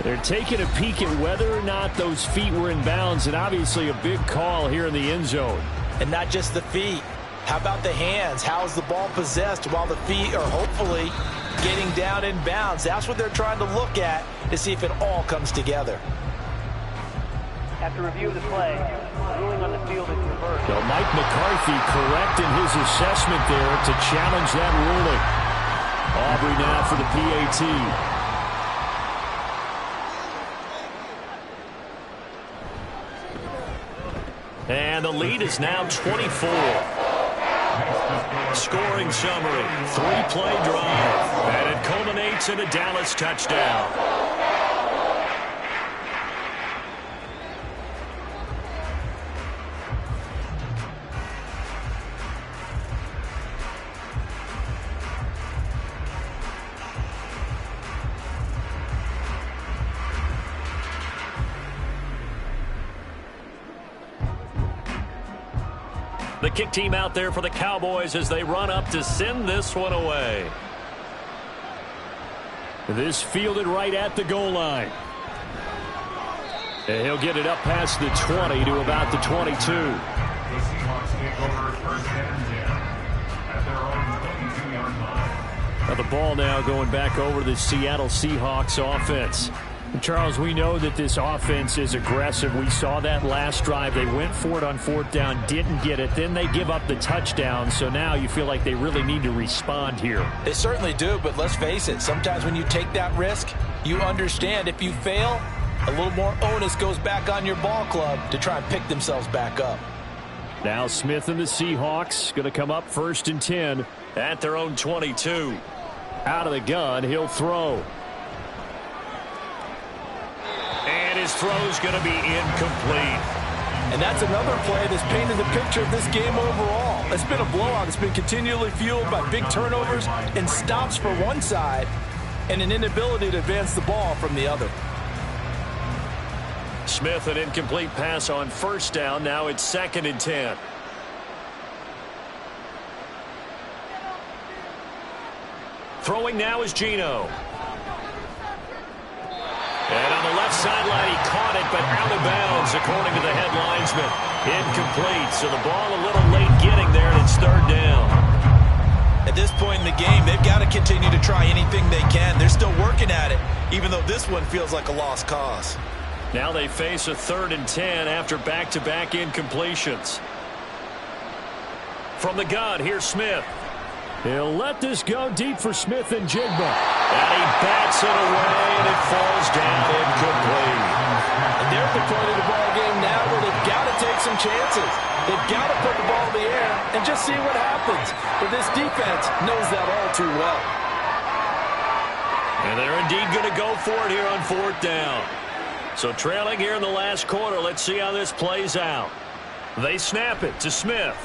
Speaker 2: They're taking a peek at whether or not those feet were in bounds, and obviously a big call here in the end zone.
Speaker 3: And not just the feet. How about the hands? How's the ball possessed while the feet are hopefully getting down in bounds? That's what they're trying to look at to see if it all comes together.
Speaker 6: After review of the play, ruling on the field is reversed.
Speaker 2: So Mike McCarthy correct in his assessment there to challenge that ruling. Aubrey now for the PAT. And the lead is now 24. Scoring summary, 3-play drive, and it culminates in a Dallas touchdown. The kick team out there for the Cowboys as they run up to send this one away. This fielded right at the goal line. And he'll get it up past the 20 to about the 22.
Speaker 4: The Seahawks take over first and 10 at their own 22-yard line.
Speaker 2: Now the ball now going back over the Seattle Seahawks offense. And Charles, we know that this offense is aggressive. We saw that last drive. They went for it on 4th down, didn't get it. Then they give up the touchdown. So now you feel like they really need to respond here.
Speaker 3: They certainly do, but let's face it. Sometimes when you take that risk, you understand if you fail, a little more onus goes back on your ball club to try and pick themselves back up.
Speaker 2: Now Smith and the Seahawks going to come up 1st and 10 at their own 22. Out of the gun, he'll throw. And his throw's going to be incomplete.
Speaker 3: And that's another play that's painted the picture of this game overall. It's been a blowout. It's been continually fueled by big turnovers and stops for one side and an inability to advance the ball from the other.
Speaker 2: Smith, an incomplete pass on 1st down. Now it's 2nd and 10. Throwing now is Geno. And on the left sideline, he caught it, but out of bounds, according to the head linesman. Incomplete, so the ball a little late getting there, and it's 3rd down.
Speaker 3: At this point in the game, they've got to continue to try anything they can. They're still working at it, even though this one feels like a lost cause.
Speaker 2: Now they face a 3rd and 10 after back-to-back incompletions. From the gun, here's Smith. He'll let this go deep for Smith and Jigba. And he bats it away, and it falls down incomplete.
Speaker 3: And they're at the point of the ball game now where they've got to take some chances. They've got to put the ball in the air and just see what happens. But this defense knows that all too well.
Speaker 2: And they're indeed going to go for it here on 4th down. So trailing here in the last quarter, let's see how this plays out. They snap it to Smith.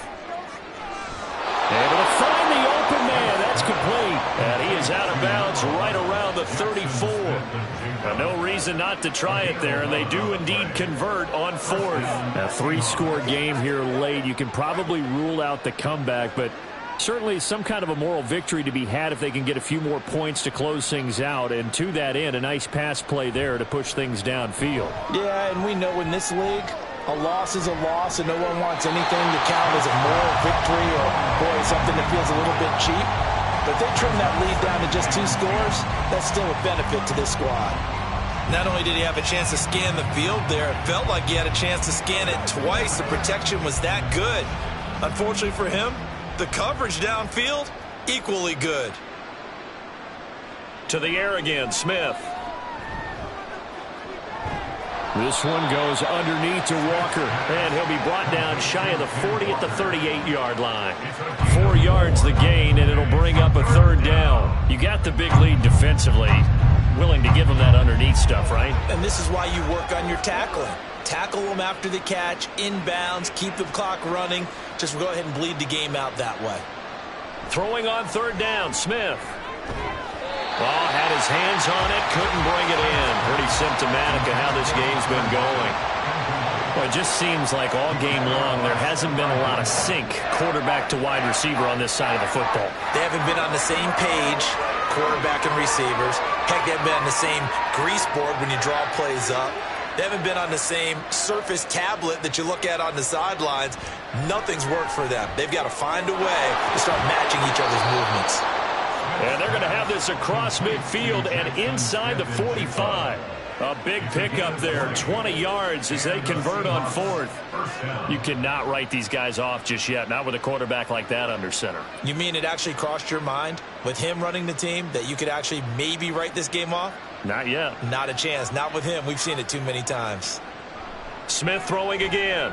Speaker 2: Able to find the open man. That's complete. And he is out of bounds right around the 34. No reason not to try it there, and they do indeed convert on 4th. A 3-score game here late. You can probably rule out the comeback, but certainly some kind of a moral victory to be had if they can get a few more points to close things out. And to that end, a nice pass play there to push things downfield.
Speaker 3: Yeah, and we know in this league, a loss is a loss, and no one wants anything to count as a moral victory or, boy, something that feels a little bit cheap. But they trim that lead down to just 2 scores. That's still a benefit to this squad.
Speaker 7: Not only did he have a chance to scan the field there, it felt like he had a chance to scan it twice. The protection was that good. Unfortunately for him, the coverage downfield, equally good.
Speaker 2: To the air again, Smith. This one goes underneath to Walker, and he'll be brought down shy of the 40 at the 38-yard line. 4 yards the gain, and it'll bring up a 3rd down. You got the big lead defensively. Willing to give them that underneath stuff, right?
Speaker 7: And this is why you work on your tackling. Tackle them after the catch, inbounds, keep the clock running. Just go ahead and bleed the game out that way.
Speaker 2: Throwing on 3rd down, Smith. Oh, had his hands on it, couldn't bring it in. Pretty symptomatic of how this game's been going. Well, it just seems like all game long there hasn't been a lot of sync quarterback to wide receiver on this side of the football.
Speaker 7: They haven't been on the same page, quarterback and receivers. Heck, they haven't been on the same grease board when you draw plays up. They haven't been on the same Surface tablet that you look at on the sidelines. Nothing's worked for them. They've got to find a way to start matching each other's movements.
Speaker 2: And they're going to have this across midfield and inside the 45. A big pickup there, 20 yards as they convert on 4th. You cannot write these guys off just yet, not with a quarterback like that under center.
Speaker 7: You mean it actually crossed your mind with him running the team that you could actually maybe write this game off?
Speaker 2: Not yet.
Speaker 7: Not a chance. Not with him. We've seen it too many times.
Speaker 2: Smith throwing again.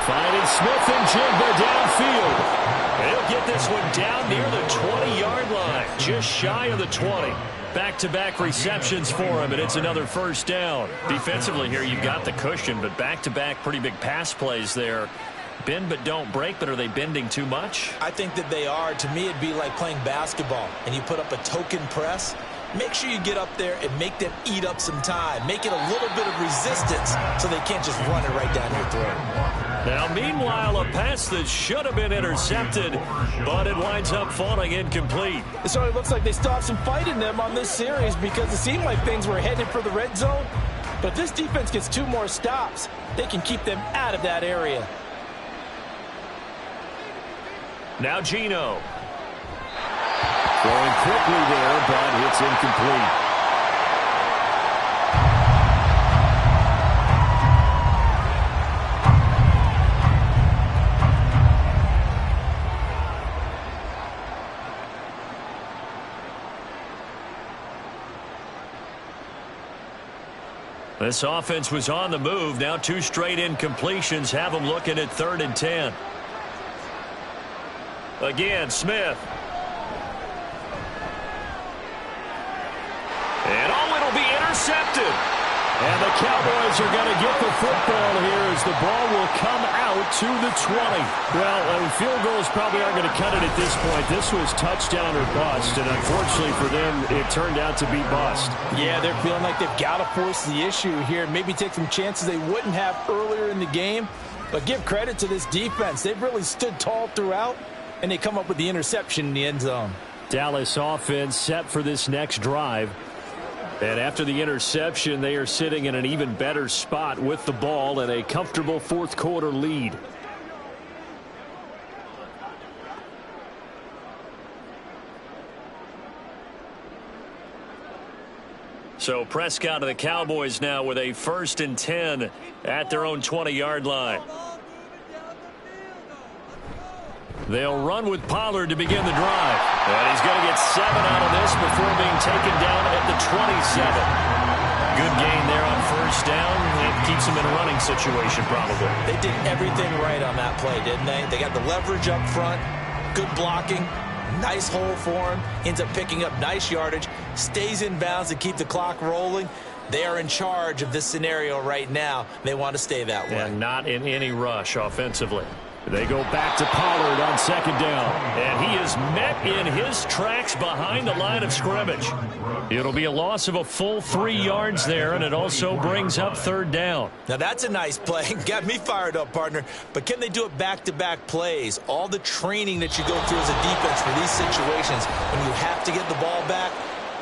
Speaker 2: Finding Smith and Jigba downfield. He'll get this one down near the 20-yard line, just shy of the 20. Back-to-back receptions for him, and it's another 1st down. Defensively here, you've got the cushion, but back-to-back pretty big pass plays there. Bend but don't break, but are they bending too much?
Speaker 7: I think that they are. To me, it'd be like playing basketball, and you put up a token press. Make sure you get up there and make them eat up some time. Make it a little bit of resistance so they can't just run it right down your throat.
Speaker 2: Now, meanwhile, a pass that should have been intercepted, but it winds up falling incomplete.
Speaker 3: It sort of looks like they stopped some fight in them on this series because it seemed like things were headed for the red zone. But if this defense gets 2 more stops, they can keep them out of that area.
Speaker 2: Now Gino. Throwing quickly there, but it's incomplete. This offense was on the move. Now 2 straight incompletions have them looking at 3rd and 10. Again, Smith. And it'll be intercepted. And the Cowboys are going to get the football here as the ball will come out to the 20. Well, field goals probably aren't going to cut it at this point. This was touchdown or bust, and unfortunately for them, it turned out to be bust.
Speaker 3: Yeah, they're feeling like they've got to force the issue here. Maybe take some chances they wouldn't have earlier in the game. But give credit to this defense. They've really stood tall throughout, and they come up with the interception in the end zone.
Speaker 2: Dallas offense set for this next drive. And after the interception, they are sitting in an even better spot with the ball and a comfortable 4th quarter lead. So Prescott of the Cowboys now with a 1st and 10 at their own 20-yard line. They'll run with Pollard to begin the drive. And he's going to get 7 out of this before being taken down at the 27. Good gain there on 1st down. And keeps them in a running situation probably.
Speaker 7: They did everything right on that play, didn't they? They got the leverage up front, good blocking, nice hole for him, ends up picking up nice yardage, stays in bounds to keep the clock rolling. They are in charge of this scenario right now. They want to stay that way.
Speaker 2: And not in any rush offensively. They go back to Pollard on second down. And he is met in his tracks behind the line of scrimmage. It'll be a loss of a full 3 yards there, and it also brings up third down.
Speaker 7: Now that's a nice play. Got me fired up, partner. But can they do it back-to-back plays? All the training that you go through as a defense for these situations, when you have to get the ball back,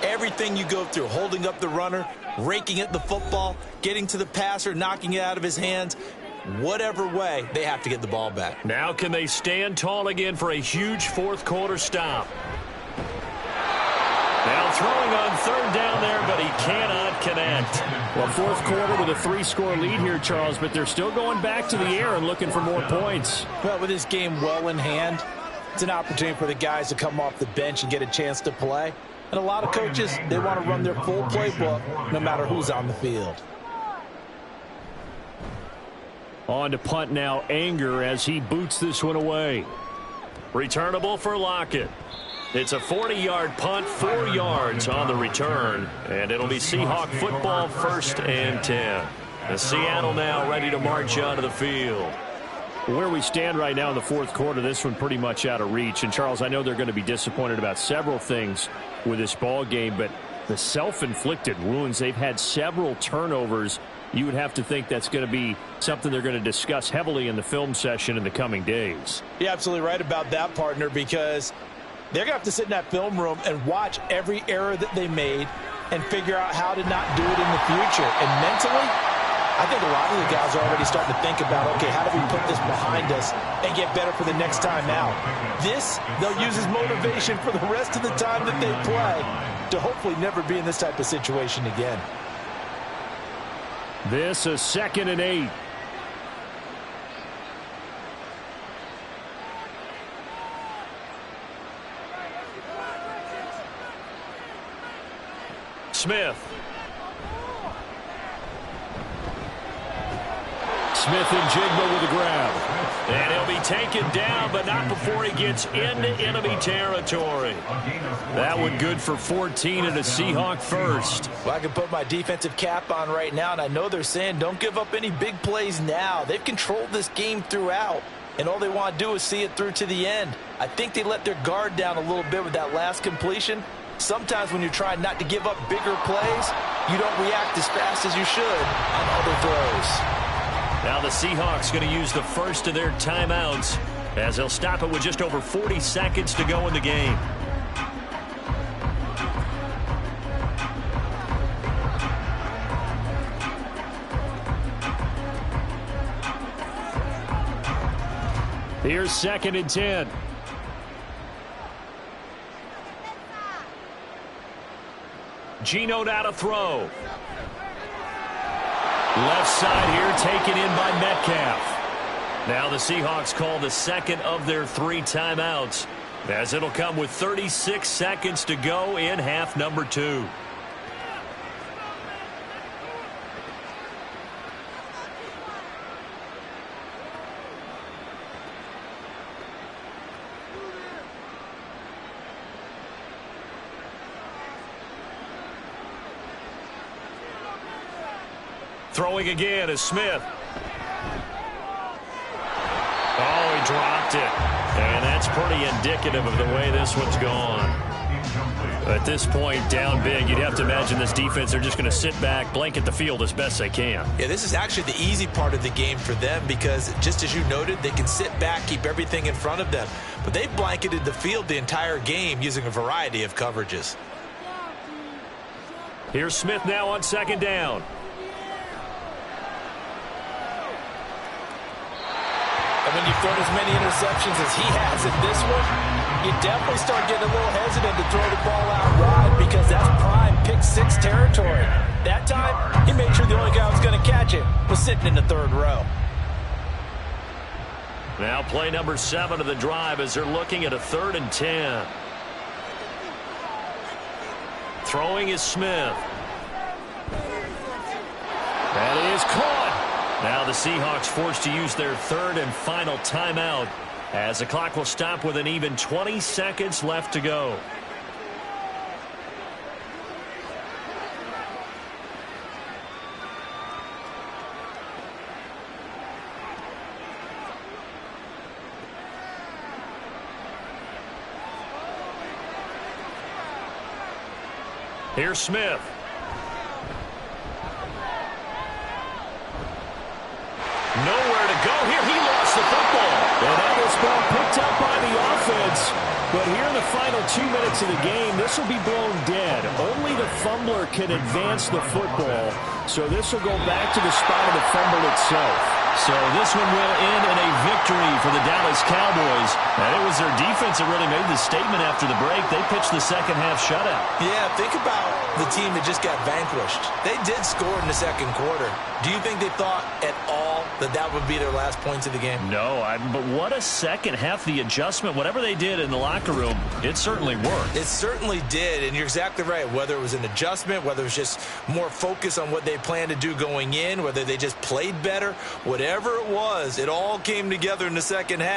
Speaker 7: everything you go through, holding up the runner, raking at the football, getting to the passer, knocking it out of his hands, whatever way, they have to get the ball back.
Speaker 2: Now can they stand tall again for a huge fourth quarter stop? Now throwing on third down there, but he cannot connect.
Speaker 8: Well, fourth quarter with a 3-score lead here, Charles, but they're still going back to the air and looking for more points.
Speaker 3: Well, with this game well in hand, it's an opportunity for the guys to come off the bench and get a chance to play. And a lot of coaches, they want to run their full playbook no matter who's on the field.
Speaker 2: On to punt now, Anger, as he boots this one away. Returnable for Lockett. It's a 40-yard punt, 4 yards on the return, and it'll be Seahawk football, 1st and 10. And Seattle now ready to march onto the field.
Speaker 8: Where we stand right now in the fourth quarter, this one pretty much out of reach. And, Charles, I know they're going to be disappointed about several things with this ball game, but the self-inflicted wounds, they've had several turnovers. You would have to think that's going to be something they're going to discuss heavily in the film session in the coming days.
Speaker 3: You're absolutely right about that, partner, because they're going to have to sit in that film room and watch every error that they made and figure out how to not do it in the future. And mentally, I think a lot of the guys are already starting to think about, okay, how do we put this behind us and get better for the next time out? This, they'll use as motivation for the rest of the time that they play to hopefully never be in this type of situation again.
Speaker 8: This is 2nd and 8.
Speaker 2: Smith.
Speaker 8: Smith and Jigba with the grab.
Speaker 2: And he'll be taken down, but not before he gets into enemy territory. That one good for 14 and a Seahawk first.
Speaker 3: Well, I can put my defensive cap on right now, and I know they're saying don't give up any big plays now. They've controlled this game throughout, and all they want to do is see it through to the end. I think they let their guard down a little bit with that last completion. Sometimes when you're trying not to give up bigger plays, you don't react as fast as you should on other throws.
Speaker 2: Now the Seahawks going to use the first of their timeouts as they'll stop it with just over 40 seconds to go in the game.
Speaker 8: Here's 2nd and 10.
Speaker 2: Geno now to throw. Left side here taken in by Metcalf. Now the Seahawks call the second of their 3 timeouts, as it'll come with 36 seconds to go in half number 2. Throwing again is Smith. Oh, he dropped it. And that's pretty indicative of the way this one's gone. At this point, down big, you'd have to imagine this defense, they're just going to sit back, blanket the field as best they can.
Speaker 7: Yeah, this is actually the easy part of the game for them because, just as you noted, they can sit back, keep everything in front of them. But they've blanketed the field the entire game using a variety of coverages.
Speaker 2: Here's Smith now on 2nd down.
Speaker 3: And when you've thrown as many interceptions as he has in this one, you definitely start getting a little hesitant to throw the ball out wide because that's prime pick-6 territory. That time, he made sure the only guy who was going to catch it was sitting in the 3rd row.
Speaker 2: Now play number 7 of the drive as they're looking at a 3rd and 10. Throwing is Smith.
Speaker 8: That is caught.
Speaker 2: Now the Seahawks forced to use their third and final timeout as the clock will stop with an even 20 seconds left to go. Here's Smith. Nowhere to go here. He lost the football.
Speaker 8: And that was ball picked up by the offense. But here in the final 2 minutes of the game, this will be blown dead. Only the fumbler can advance the football. So this will go back to the spot of the fumble itself.
Speaker 2: So this one will end in a victory for the Dallas Cowboys. And it was their defense that really made the statement after the break. They pitched the second half shutout.
Speaker 7: Yeah, think about the team that just got vanquished. They did score in the second quarter. Do you think they thought at all that that would be their last points of the game?
Speaker 2: No, but what a second half. The adjustment, whatever they did in the locker room, it certainly worked.
Speaker 7: It certainly did, and you're exactly right. Whether it was an adjustment, whether it was just more focus on what they planned to do going in, whether they just played better, whatever it was, it all came together in the second half.